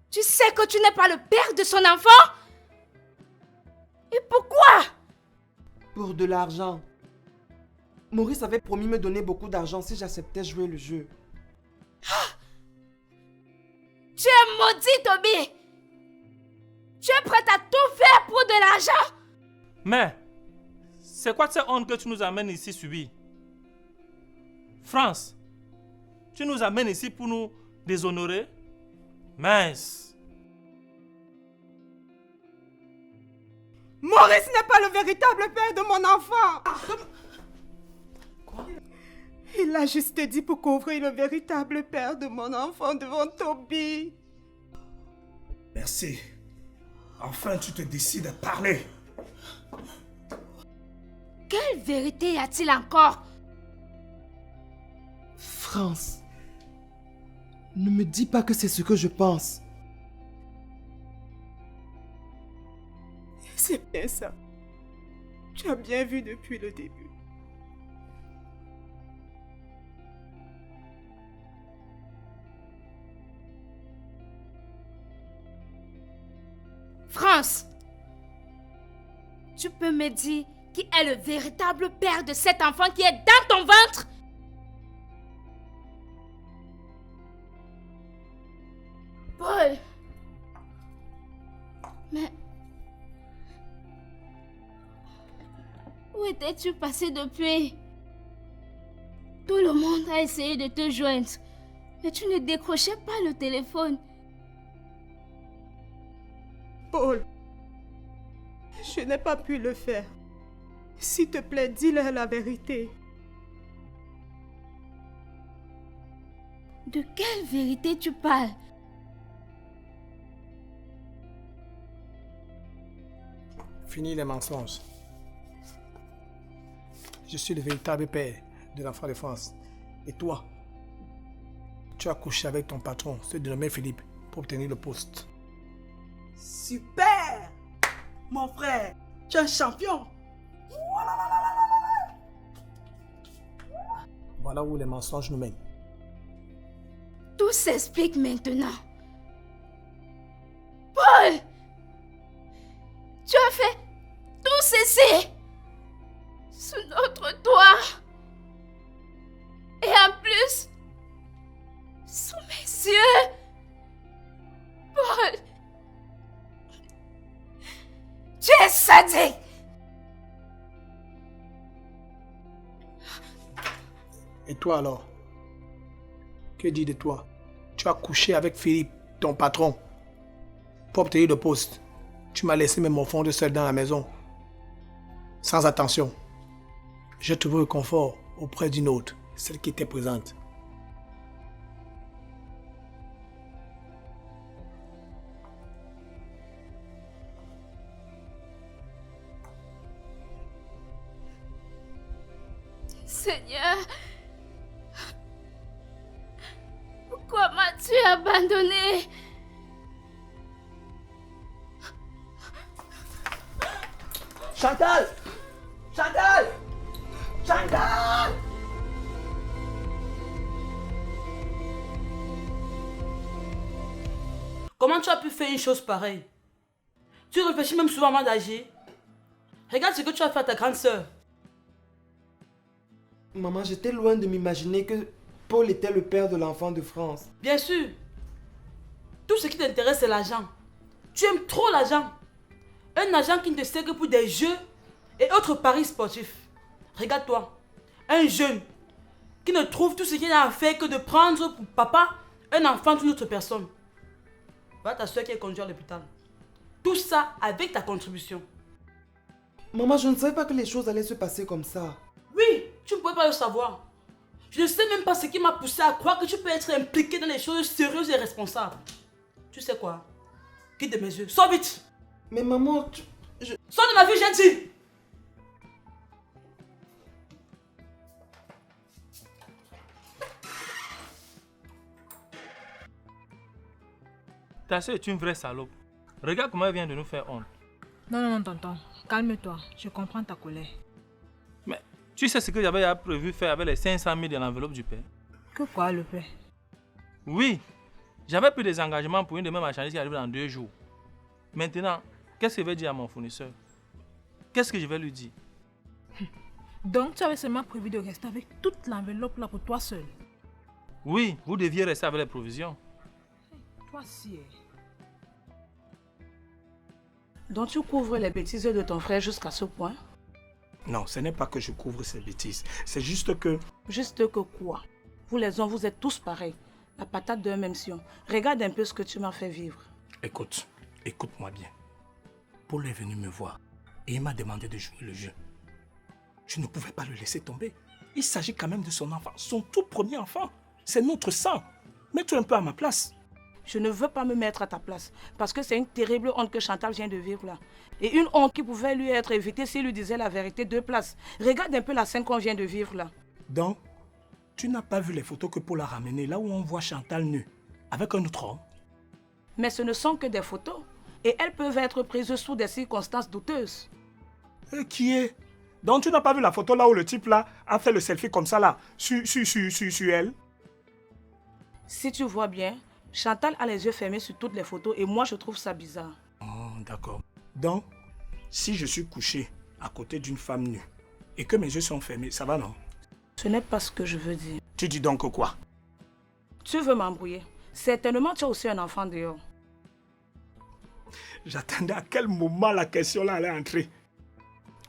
tu sais que tu n'es pas le père de son enfant? Et pourquoi? Pour de l'argent. Maurice avait promis me donner beaucoup d'argent si j'acceptais jouer le jeu. Tu es maudit, Toby! Tu es prête à tout faire pour de l'argent? Mais, c'est quoi cette honte que tu nous amènes ici subir? France, tu nous amènes ici pour nous déshonorer? Mince! Maurice n'est pas le véritable père de mon enfant! Quoi? Il a juste dit pour couvrir le véritable père de mon enfant devant Toby. Merci. Enfin, tu te décides à parler. Quelle vérité y a-t-il encore? France, ne me dis pas que c'est ce que je pense. C'est bien ça. Tu as bien vu depuis le début. France, Tu peux me dire qui est le véritable père de cet enfant qui est dans ton ventre? Paul! Mais... où étais-tu passé depuis? Tout le monde a essayé de te joindre, mais tu ne décrochais pas le téléphone. Paul, je n'ai pas pu le faire. S'il te plaît, dis-leur la vérité. De quelle vérité tu parles? Fini les mensonges. Je suis le véritable père de l'enfant de France. Et toi, tu as couché avec ton patron, ce dénommé Philippe, pour obtenir le poste. Super! Mon frère, tu es un champion. Voilà où les mensonges nous mènent. Tout s'explique maintenant. Paul! Tu as fait tout ceci sous notre toit. Et en plus, sous mes yeux. Paul! Tu es sadique! Et toi alors? Que dis de toi? Tu as couché avec Philippe, ton patron, pour obtenir le poste. Tu m'as laissé me morfondre seul dans la maison, sans attention. J'ai trouvé le confort auprès d'une autre, celle qui était présente. Seigneur, pourquoi m'as-tu abandonné? Chantal! Chantal! Chantal! Comment tu as pu faire une chose pareille? Tu réfléchis même souvent avant d'agir. Regarde ce que tu as fait à ta grande sœur. Maman, j'étais loin de m'imaginer que Paul était le père de l'enfant de France. Bien sûr. Tout ce qui t'intéresse, c'est l'argent. Tu aimes trop l'argent. Un agent qui ne te sert que pour des jeux et autres paris sportifs. Regarde-toi. Un jeune qui ne trouve tout ce qu'il a à faire que de prendre pour papa un enfant d'une autre personne. Voilà ta soeur qui est conduite à l'hôpital. Tout ça avec ta contribution. Maman, je ne savais pas que les choses allaient se passer comme ça. Oui, tu ne pouvais pas le savoir. Je ne sais même pas ce qui m'a poussé à croire que tu peux être impliqué dans des choses sérieuses et responsables. Tu sais quoi? Quitte de mes yeux. Sors vite! Mais maman, Sors de ma vie, j'ai dit! Ta soeur est une vraie salope. Regarde comment elle vient de nous faire honte. Non, non, non, tonton. Calme-toi. Je comprends ta colère. Mais tu sais ce que j'avais prévu faire avec les 500 000 dans l'enveloppe du père? Que quoi, le père? Oui, j'avais pris des engagements pour une de mes marchandises qui arrive dans 2 jours. Maintenant, qu'est-ce que je vais dire à mon fournisseur? Qu'est-ce que je vais lui dire? Donc tu avais seulement prévu de rester avec toute l'enveloppe là pour toi seul? Oui, vous deviez rester avec les provisions. Toi si. Donc tu couvres les bêtises de ton frère jusqu'à ce point? Non, ce n'est pas que je couvre ces bêtises. C'est juste que... Juste que quoi? Vous les hommes, vous êtes tous pareils. La patate d'un même sion. Regarde un peu ce que tu m'as fait vivre. Écoute-moi bien. Paul est venu me voir et il m'a demandé de jouer le jeu. Je ne pouvais pas le laisser tomber. Il s'agit quand même de son enfant, son tout premier enfant. C'est notre sang. Mets-toi un peu à ma place. Je ne veux pas me mettre à ta place parce que c'est une terrible honte que Chantal vient de vivre là. Et une honte qui pouvait lui être évitée s'il lui disait la vérité de place. Regarde un peu la scène qu'on vient de vivre là. Donc, tu n'as pas vu les photos que Paul a ramenées là où on voit Chantal nue avec un autre homme? Mais ce ne sont que des photos. Et elles peuvent être prises sous des circonstances douteuses. Et qui est? Donc tu n'as pas vu la photo là où le type là a fait le selfie comme ça là, sur elle? Si tu vois bien, Chantal a les yeux fermés sur toutes les photos et moi je trouve ça bizarre. Oh, d'accord. Donc, Si je suis couché à côté d'une femme nue et que mes yeux sont fermés, ça va non? Ce n'est pas ce que je veux dire. Tu dis donc quoi? Tu veux m'embrouiller. Certainement, tu as aussi un enfant dehors. J'attendais à quel moment la question là allait entrer.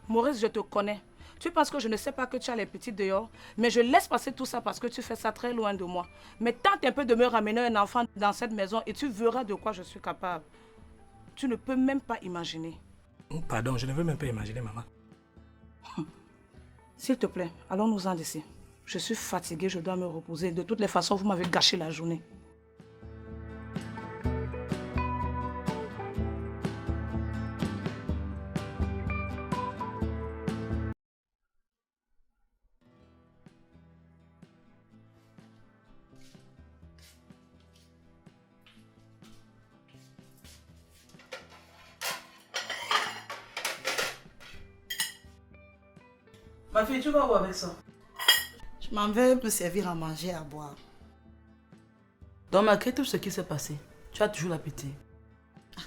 Maurice, je te connais. Tu penses que je ne sais pas que tu as les petits dehors, mais je laisse passer tout ça parce que tu fais ça très loin de moi. Mais tente un peu de me ramener un enfant dans cette maison et tu verras de quoi je suis capable. Tu ne peux même pas imaginer. Pardon, je ne veux même pas imaginer, maman. S'il te plaît, allons-nous-en d'ici. Je suis fatiguée, je dois me reposer. De toutes les façons, vous m'avez gâché la journée. Ma fille, tu vas où avec ça? Je m'en vais me servir à manger et à boire. Donc, malgré tout ce qui s'est passé, tu as toujours l'appétit.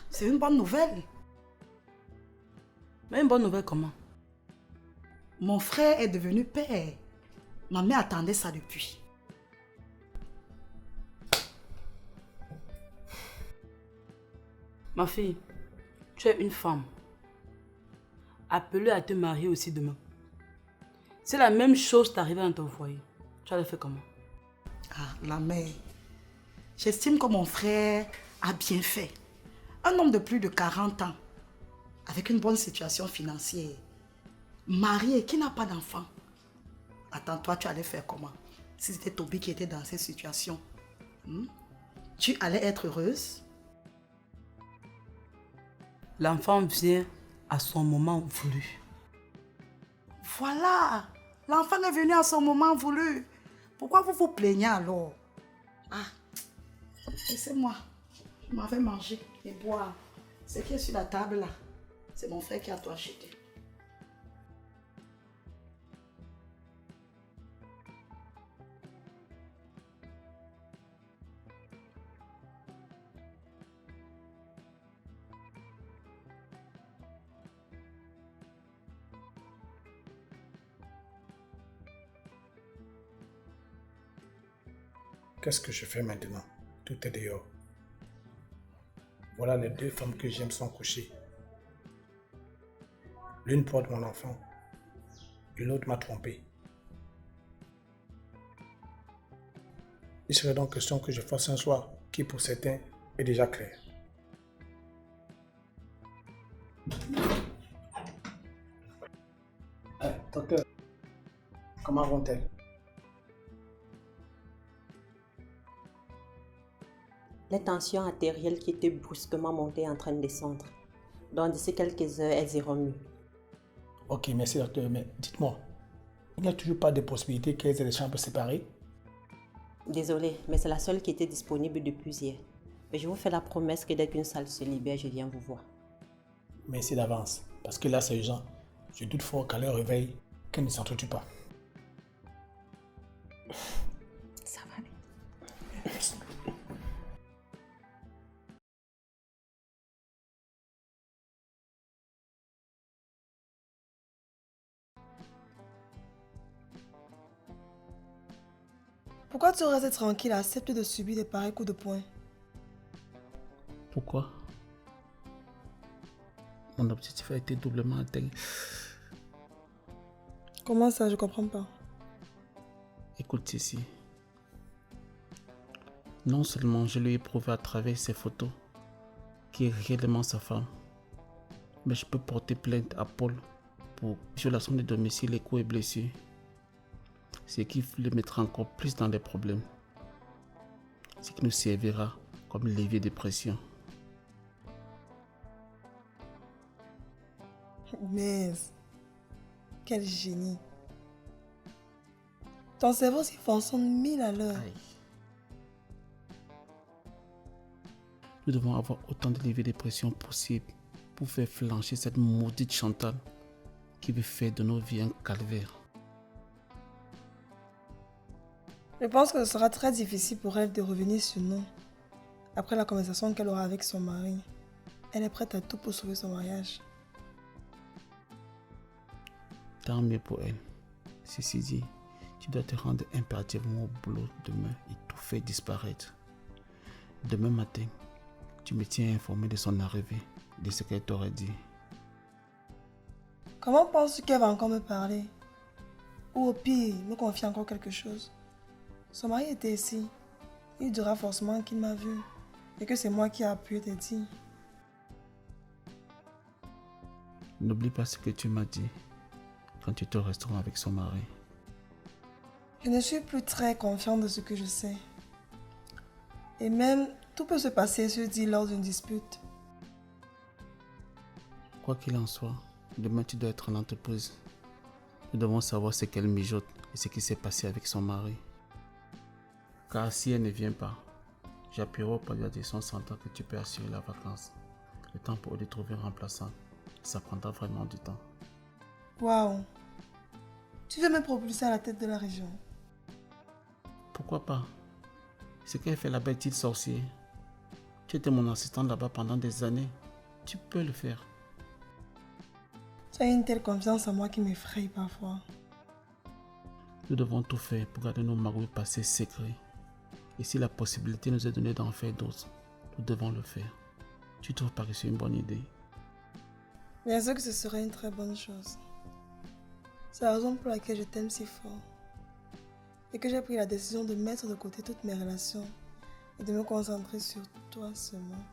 C'est une bonne nouvelle. Mais une bonne nouvelle comment? Mon frère est devenu père. Ma mère attendait ça depuis. Ma fille, tu es une femme. Appelée à te marier aussi demain. Si la même chose t'arrivait dans ton foyer, tu allais faire comment? Ah, la mère. J'estime que mon frère a bien fait. Un homme de plus de 40 ans, avec une bonne situation financière, marié, qui n'a pas d'enfant. Attends, toi, tu allais faire comment? Si c'était Toby qui était dans cette situation, tu allais être heureuse? L'enfant vient à son moment voulu. Voilà, l'enfant est venu à son moment voulu. Pourquoi vous vous plaignez alors? Ah, laissez-moi. Je m'en vais manger et boire. Ce qui est sur la table là, c'est mon frère qui a tout acheté. Qu'est-ce que je fais maintenant? Tout est dehors. Voilà, les deux femmes que j'aime sont couchées. L'une porte mon enfant et l'autre m'a trompé. Il serait donc question que je fasse un choix qui pour certains est déjà clair. Docteur, comment vont-elles? Les tensions artérielles qui étaient brusquement montées en train de descendre. Donc d'ici quelques heures, elles iront mieux. Ok, merci docteur, mais dites-moi, il n'y a toujours pas de possibilité qu'elles aient des chambres séparées? Désolée, mais c'est la seule qui était disponible depuis hier. Mais je vous fais la promesse que dès qu'une salle se libère, je viens vous voir. Merci d'avance, parce que là c'est urgent. Je doute fort qu'à leur réveil, qu'elles ne s'entretuent pas. Ça va bien. Pourquoi tu restes tranquille, accepte de subir des pareils coups de poing? Pourquoi? Mon objectif a été doublement atteint. Comment ça? Je comprends pas. Écoute ici. Non seulement je lui ai prouvé à travers ses photos qui est réellement sa femme, mais je peux porter plainte à Paul pour violation de domicile et coups et blessures. Ce qui le mettra encore plus dans les problèmes. Ce qui nous servira comme levier de pression. Mais quel génie. Ton cerveau s'y fonctionne 1000 à l'heure. Nous devons avoir autant de leviers de pression possible pour faire flancher cette maudite Chantal qui veut faire de nos vies un calvaire. Je pense que ce sera très difficile pour elle de revenir sur nous. Après la conversation qu'elle aura avec son mari, elle est prête à tout pour sauver son mariage. Tant mieux pour elle. Ceci dit, tu dois te rendre impérativement au boulot demain et tout faire disparaître. Demain matin, tu me tiens informé de son arrivée, de ce qu'elle t'aurait dit. Comment penses-tu qu'elle va encore me parler? Ou au pire, me confier encore quelque chose? Son mari était ici. Il dira forcément qu'il m'a vu et que c'est moi qui ai appuyé tes dires. N'oublie pas ce que tu m'as dit quand tu étais au restaurant avec son mari. Je ne suis plus très confiante de ce que je sais. Et même, tout peut se passer, se dit, lors d'une dispute. Quoi qu'il en soit, demain tu dois être en entreprise. Nous devons savoir ce qu'elle mijote et ce qui s'est passé avec son mari. Car si elle ne vient pas, j'appuierai auprès de la direction centrale que tu peux assurer la vacance. Le temps pour lui trouver un remplaçant, ça prendra vraiment du temps. Waouh! Tu veux me propulser à la tête de la région? Pourquoi pas? Ce qu'elle fait là-bas est-il sorcier? Tu étais mon assistant là-bas pendant des années. Tu peux le faire. Tu as une telle confiance en moi qui m'effraie parfois. Nous devons tout faire pour garder nos maris passés secrets. Et si la possibilité nous est donnée d'en faire d'autres, nous devons le faire. Tu trouves pas que c'est une bonne idée? Bien sûr que ce serait une très bonne chose. C'est la raison pour laquelle je t'aime si fort. Et que j'ai pris la décision de mettre de côté toutes mes relations et de me concentrer sur toi seulement.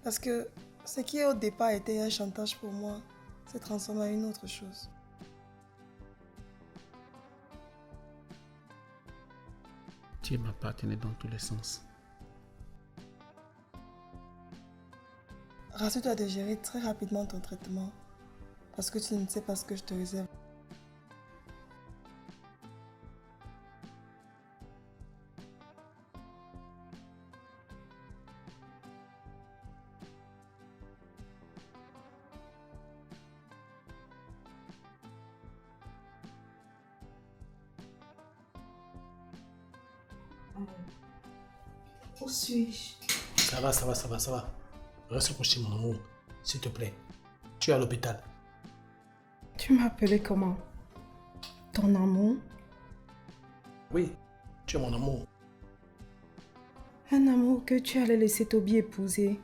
Parce que ce qui au départ était un chantage pour moi s'est transformé en une autre chose. Tu es ma partenaire dans tous les sens. Rassure-toi de gérer très rapidement ton traitement. Parce que tu ne sais pas ce que je te réserve. Où suis-je? Ça va. Reste couché, mon amour, s'il te plaît. Tu es à l'hôpital. Tu m'as appelé comment? Ton amour? Oui, tu es mon amour. Un amour que tu allais laisser Toby épouser.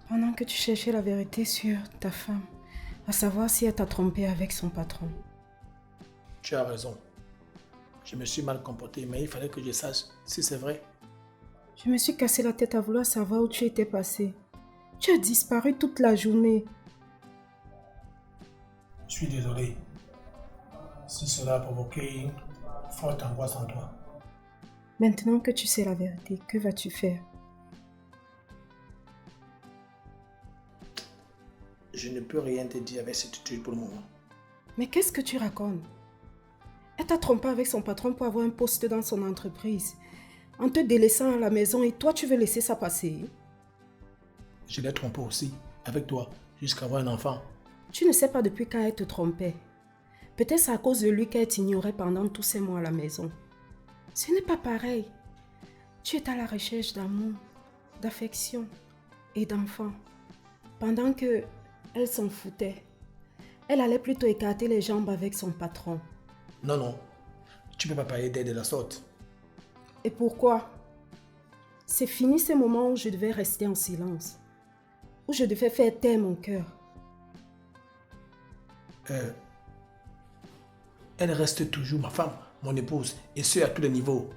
Pendant que tu cherchais la vérité sur ta femme, à savoir si elle t'a trompé avec son patron. Tu as raison. Je me suis mal comporté, mais il fallait que je sache si c'est vrai. Je me suis cassé la tête à vouloir savoir où tu étais passé. Tu as disparu toute la journée. Je suis désolé si cela a provoqué une forte angoisse en toi. Maintenant que tu sais la vérité, que vas-tu faire? Je ne peux rien te dire avec certitude pour le moment. Mais qu'est-ce que tu racontes? Elle t'a trompé avec son patron pour avoir un poste dans son entreprise. En te délaissant à la maison et toi tu veux laisser ça passer? Je l'ai trompé aussi, avec toi, jusqu'à avoir un enfant. Tu ne sais pas depuis quand elle te trompait. Peut-être c'est à cause de lui qu'elle t'ignorait pendant tous ces mois à la maison. Ce n'est pas pareil. Tu es à la recherche d'amour, d'affection et d'enfants. Pendant que elle s'en foutait. Elle allait plutôt écarter les jambes avec son patron. Non, tu ne peux pas parler d'elle de la sorte. Et pourquoi? C'est fini ces moments où je devais rester en silence. Où je devais faire taire mon cœur. Elle reste toujours ma femme, mon épouse, et ce à tous les niveaux.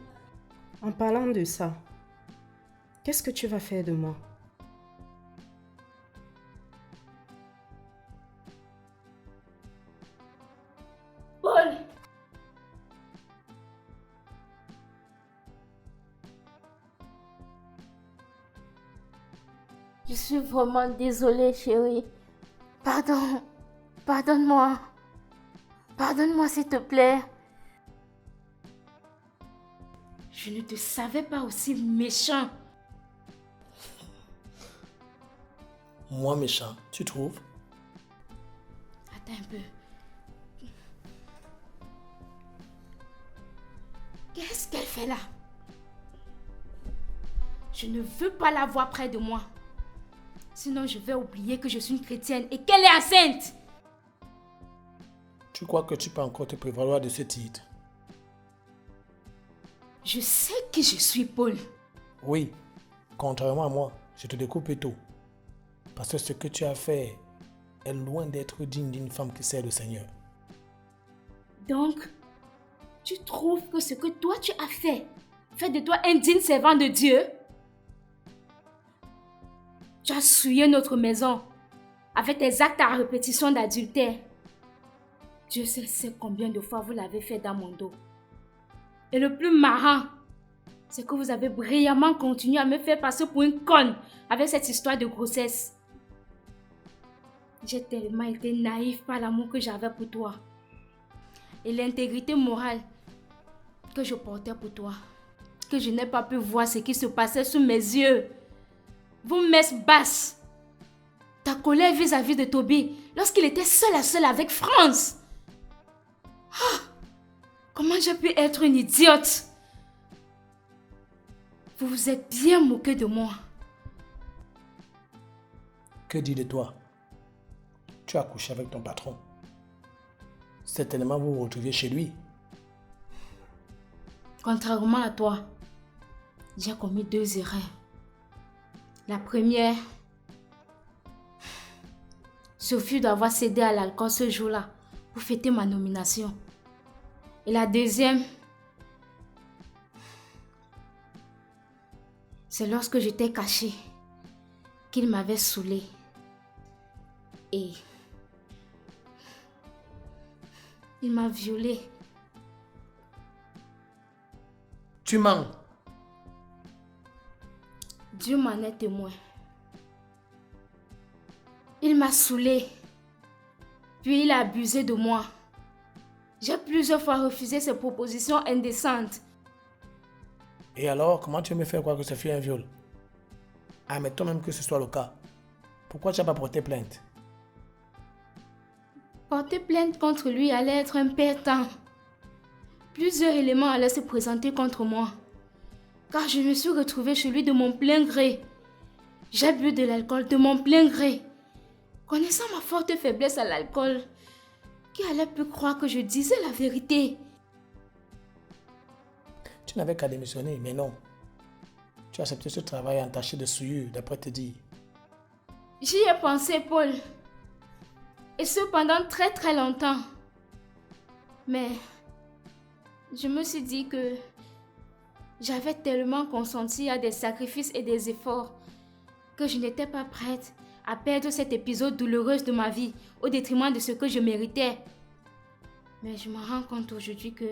En parlant de ça, qu'est-ce que tu vas faire de moi? Paul! Je suis vraiment désolée, chérie. Pardon. Pardonne-moi. Pardonne-moi, s'il te plaît. Je ne te savais pas aussi méchant. Moi méchant, tu trouves? Attends un peu. Qu'est-ce qu'elle fait là? Je ne veux pas la voir près de moi. Sinon, je vais oublier que je suis une chrétienne et qu'elle est enceinte. Tu crois que tu peux encore te prévaloir de ce titre? Je sais qui je suis, Paul. Oui, contrairement à moi, je te découpe tôt. Parce que ce que tu as fait est loin d'être digne d'une femme qui sert le Seigneur. Donc, tu trouves que ce que toi tu as fait de toi un digne servant de Dieu? Tu as souillé notre maison avec tes actes à répétition d'adultère. Dieu seul sait combien de fois vous l'avez fait dans mon dos. Et le plus marrant, c'est que vous avez brillamment continué à me faire passer pour une conne avec cette histoire de grossesse. J'ai tellement été naïf par l'amour que j'avais pour toi et l'intégrité morale que je portais pour toi, que je n'ai pas pu voir ce qui se passait sous mes yeux. Vos messes basses, ta colère vis-à-vis de Toby lorsqu'il était seul à seul avec France. Ah, comment j'ai pu être une idiote? Vous vous êtes bien moqué de moi. Que dit de toi? Tu as couché avec ton patron. Certainement vous vous retrouvez chez lui. Contrairement à toi, j'ai commis 2 erreurs. La première, ce fut d'avoir cédé à l'alcool ce jour-là pour fêter ma nomination. Et la deuxième, c'est lorsque j'étais cachée qu'il m'avait saoulée. Et il m'a violée. Tu mens. Dieu m'en est témoin. Il m'a saoulée. Puis il a abusé de moi. J'ai plusieurs fois refusé ses propositions indécentes. Et alors, comment tu me fais croire que ce fut un viol? Admettons même que ce soit le cas. Pourquoi tu n'as pas porté plainte? Porter plainte contre lui allait être un perdant. Plusieurs éléments allaient se présenter contre moi. Car je me suis retrouvée chez lui de mon plein gré. J'ai bu de l'alcool de mon plein gré. Connaissant ma forte faiblesse à l'alcool, qui allait pu croire que je disais la vérité? Tu n'avais qu'à démissionner, mais non. Tu as accepté ce travail entaché de souillure, d'après te dire. J'y ai pensé, Paul. Et ce pendant très très longtemps. Mais je me suis dit que j'avais tellement consenti à des sacrifices et des efforts que je n'étais pas prête à perdre cet épisode douloureux de ma vie au détriment de ce que je méritais. Mais je me rends compte aujourd'hui que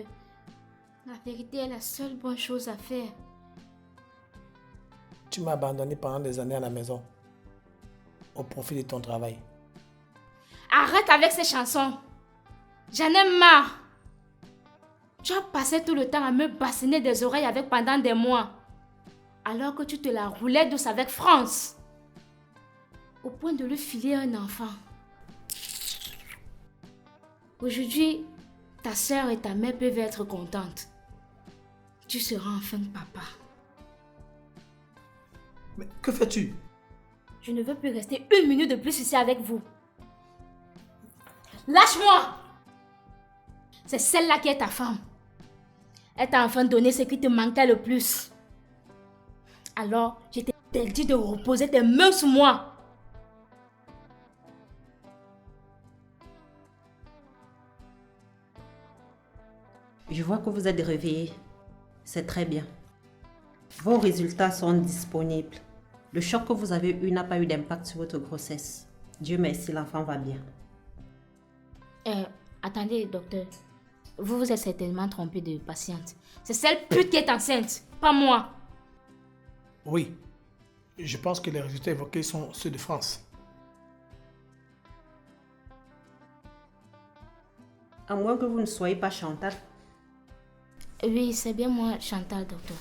la vérité est la seule bonne chose à faire. Tu m'as abandonné pendant des années à la maison, au profit de ton travail. Arrête avec ces chansons. J'en ai marre. Tu as passé tout le temps à me bassiner des oreilles avec pendant des mois, alors que tu te la roulais douce avec France, au point de lui filer un enfant. Aujourd'hui, ta soeur et ta mère peuvent être contentes. Tu seras enfin papa. Mais que fais-tu? Je ne veux plus rester 1 minute de plus ici avec vous. Lâche-moi! C'est celle-là qui est ta femme. Elle t'a enfin donné ce qui te manquait le plus. Alors, je t'ai dit de reposer tes mains sur moi. Je vois que vous êtes réveillé. C'est très bien. Vos résultats sont disponibles. Le choc que vous avez eu n'a pas eu d'impact sur votre grossesse. Dieu merci, l'enfant va bien. Attendez, docteur. Vous vous êtes certainement trompé de patiente. C'est celle pute qui est enceinte, pas moi. Oui. Je pense que les résultats évoqués sont ceux de France. À moins que vous ne soyez pas Chantal. Oui, c'est bien moi, Chantal, docteur.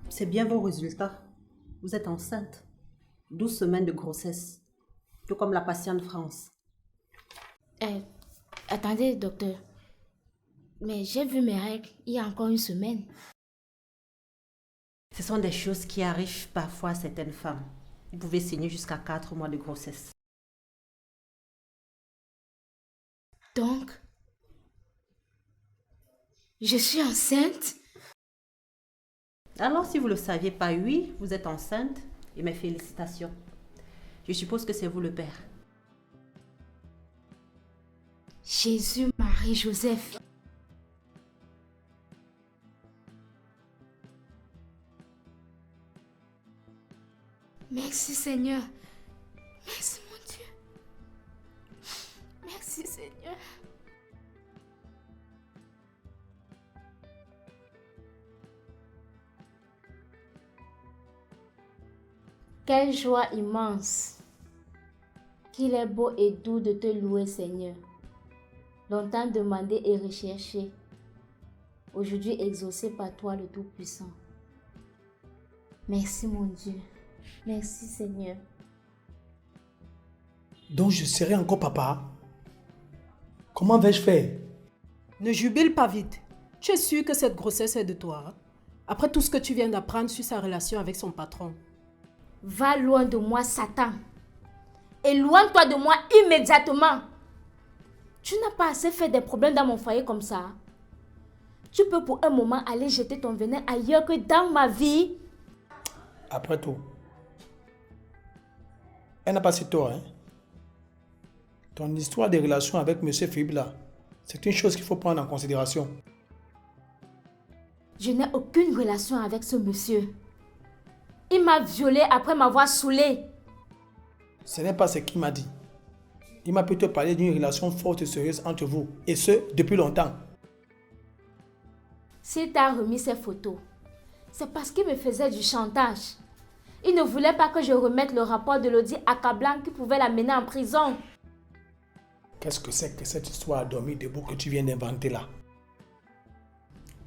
C'est bien vos résultats. Vous êtes enceinte. 12 semaines de grossesse. Tout comme la patiente France. Attendez, docteur. Mais j'ai vu mes règles il y a encore 1 semaine. Ce sont des choses qui arrivent parfois à certaines femmes. Vous pouvez saigner jusqu'à 4 mois de grossesse. Donc, je suis enceinte? Alors, si vous ne le saviez pas, oui, vous êtes enceinte et mes félicitations. Je suppose que c'est vous le père. Jésus, Marie, Joseph. Merci Seigneur. Merci mon Dieu. Merci Seigneur. Quelle joie immense. Qu'il est beau et doux de te louer Seigneur. Longtemps demandé et recherché. Aujourd'hui exaucé par toi le Tout-Puissant. Merci mon Dieu. Merci Seigneur. Donc je serai encore papa? Comment vais-je faire? Ne jubile pas vite. Tu es sûr que cette grossesse est de toi, hein? Après tout ce que tu viens d'apprendre sur sa relation avec son patron. Va loin de moi, Satan. Éloigne-toi de moi immédiatement. Tu n'as pas assez fait des problèmes dans mon foyer comme ça. Tu peux pour un moment aller jeter ton venin ailleurs que dans ma vie. Après tout, elle n'a pas si tort, hein? Ton histoire de relation avec M. Philippe là, c'est une chose qu'il faut prendre en considération. Je n'ai aucune relation avec ce monsieur. Il m'a violée après m'avoir saoulée. Ce n'est pas ce qu'il m'a dit. Il m'a plutôt parlé d'une relation forte et sérieuse entre vous, et ce, depuis longtemps. S'il t'a remis ces photos, c'est parce qu'il me faisait du chantage. Il ne voulait pas que je remette le rapport de l'audit accablant qui pouvait l'amener en prison. Qu'est-ce que c'est que cette histoire à dormir debout que tu viens d'inventer là?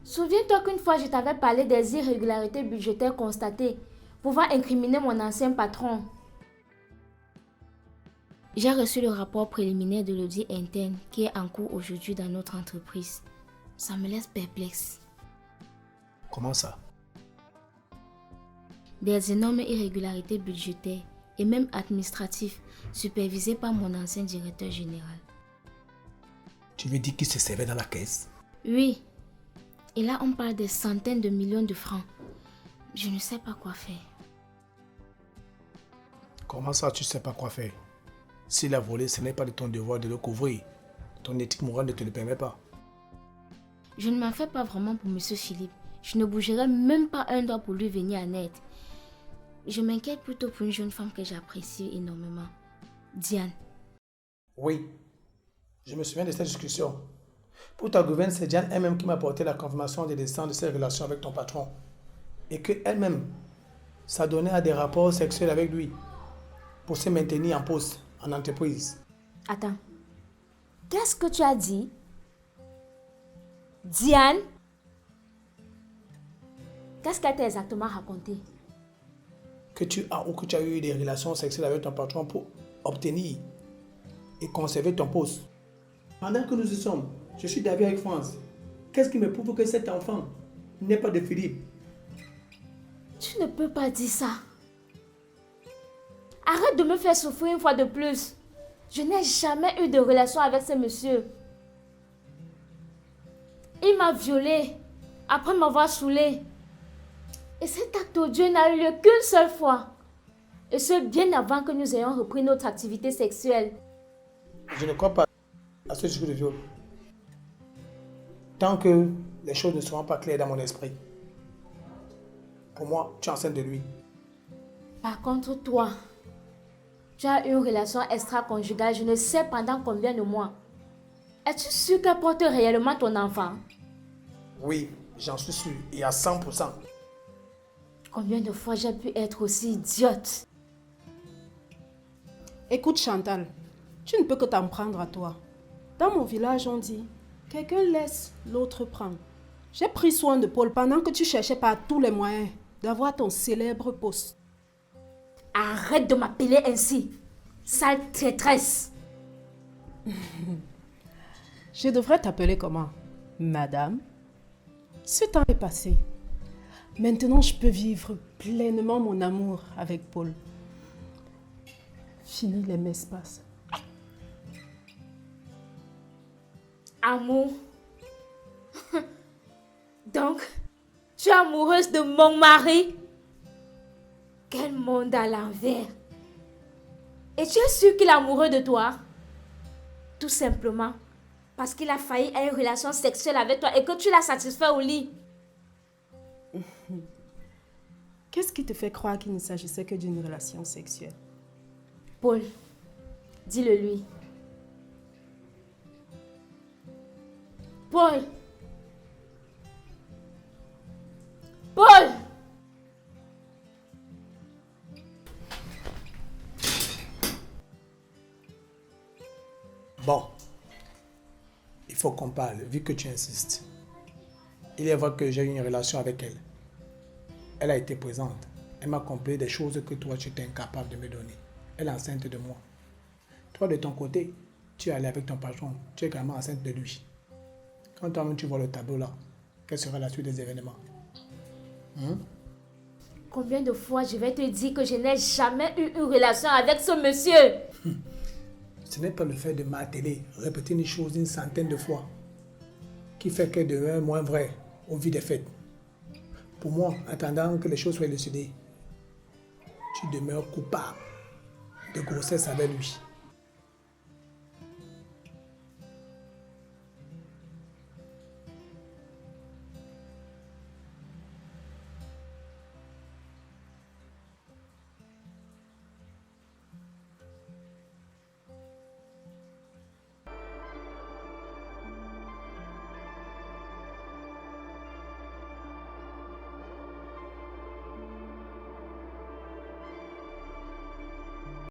Souviens-toi qu'une fois je t'avais parlé des irrégularités budgétaires constatées, pouvant incriminer mon ancien patron. J'ai reçu le rapport préliminaire de l'audit interne qui est en cours aujourd'hui dans notre entreprise. Ça me laisse perplexe. Comment ça? Des énormes irrégularités budgétaires et même administratives supervisées par mon ancien directeur général. Tu veux dire qu'il se servait dans la caisse? Oui. Et là, on parle des centaines de millions de francs. Je ne sais pas quoi faire. Comment ça, tu ne sais pas quoi faire? S'il a volé, ce n'est pas de ton devoir de le couvrir. Ton éthique morale ne te le permet pas. Je ne m'en fais pas vraiment pour M. Philippe. Je ne bougerai même pas un doigt pour lui venir en aide. Je m'inquiète plutôt pour une jeune femme que j'apprécie énormément. Diane. Oui, je me souviens de cette discussion. Pour ta gouverne, c'est Diane elle-même qui m'a apporté la confirmation des dessins de ses relations avec ton patron. Et qu'elle-même s'adonnait à des rapports sexuels avec lui pour se maintenir en poste en entreprise. Attends. Qu'est-ce que tu as dit? Diane? Qu'est-ce qu'elle t'a exactement raconté? Que tu as ou que tu as eu des relations sexuelles avec ton patron pour obtenir et conserver ton poste. Pendant que nous y sommes, je suis d'avis avec France. Qu'est-ce qui me prouve que cet enfant n'est pas de Philippe? Tu ne peux pas dire ça. Arrête de me faire souffrir une fois de plus. Je n'ai jamais eu de relation avec ce monsieur. Il m'a violée après m'avoir saoulée. Et cet acte odieux n'a eu lieu qu'une seule fois. Et ce, bien avant que nous ayons repris notre activité sexuelle. Je ne crois pas à ce discours de viol. Tant que les choses ne seront pas claires dans mon esprit. Pour moi, tu es enceinte de lui. Par contre, toi, tu as une relation extra-conjugale, je ne sais pendant combien de mois. Es-tu sûr qu'elle porte réellement ton enfant? Oui, j'en suis sûr, et à 100%. Combien de fois j'ai pu être aussi idiote? Écoute Chantal, tu ne peux que t'en prendre à toi. Dans mon village, on dit, quelqu'un laisse, l'autre prend. J'ai pris soin de Paul pendant que tu cherchais par tous les moyens d'avoir ton célèbre poste. Arrête de m'appeler ainsi, sale traîtresse. Je devrais t'appeler comment? Madame? Ce temps est passé. Maintenant, je peux vivre pleinement mon amour avec Paul. Fini les messes passent. Amour. Donc, tu es amoureuse de mon mari? Quel monde à l'envers. Et tu es sûr qu'il est amoureux de toi? Tout simplement parce qu'il a failli à une relation sexuelle avec toi et que tu l'as satisfait au lit. Qu'est-ce qui te fait croire qu'il ne s'agissait que d'une relation sexuelle? Paul, dis-le lui. Paul! Paul! Bon, il faut qu'on parle, vu que tu insistes. Il est vrai que j'ai eu une relation avec elle. Elle a été présente. Elle m'a compris des choses que toi, tu étais incapable de me donner. Elle est enceinte de moi. Toi, de ton côté, tu es allé avec ton patron. Tu es également enceinte de lui. Quand toi-même tu vois le tableau là, quelle sera la suite des événements? Combien de fois je vais te dire que je n'ai jamais eu une relation avec ce monsieur? Ce n'est pas le fait de m'atteler, répéter une chose une centaine de fois, qui fait qu'elle devient moins vraie au vu des faits. Pour moi, en attendant que les choses soient élucidées, tu demeures coupable de grossesse avec lui.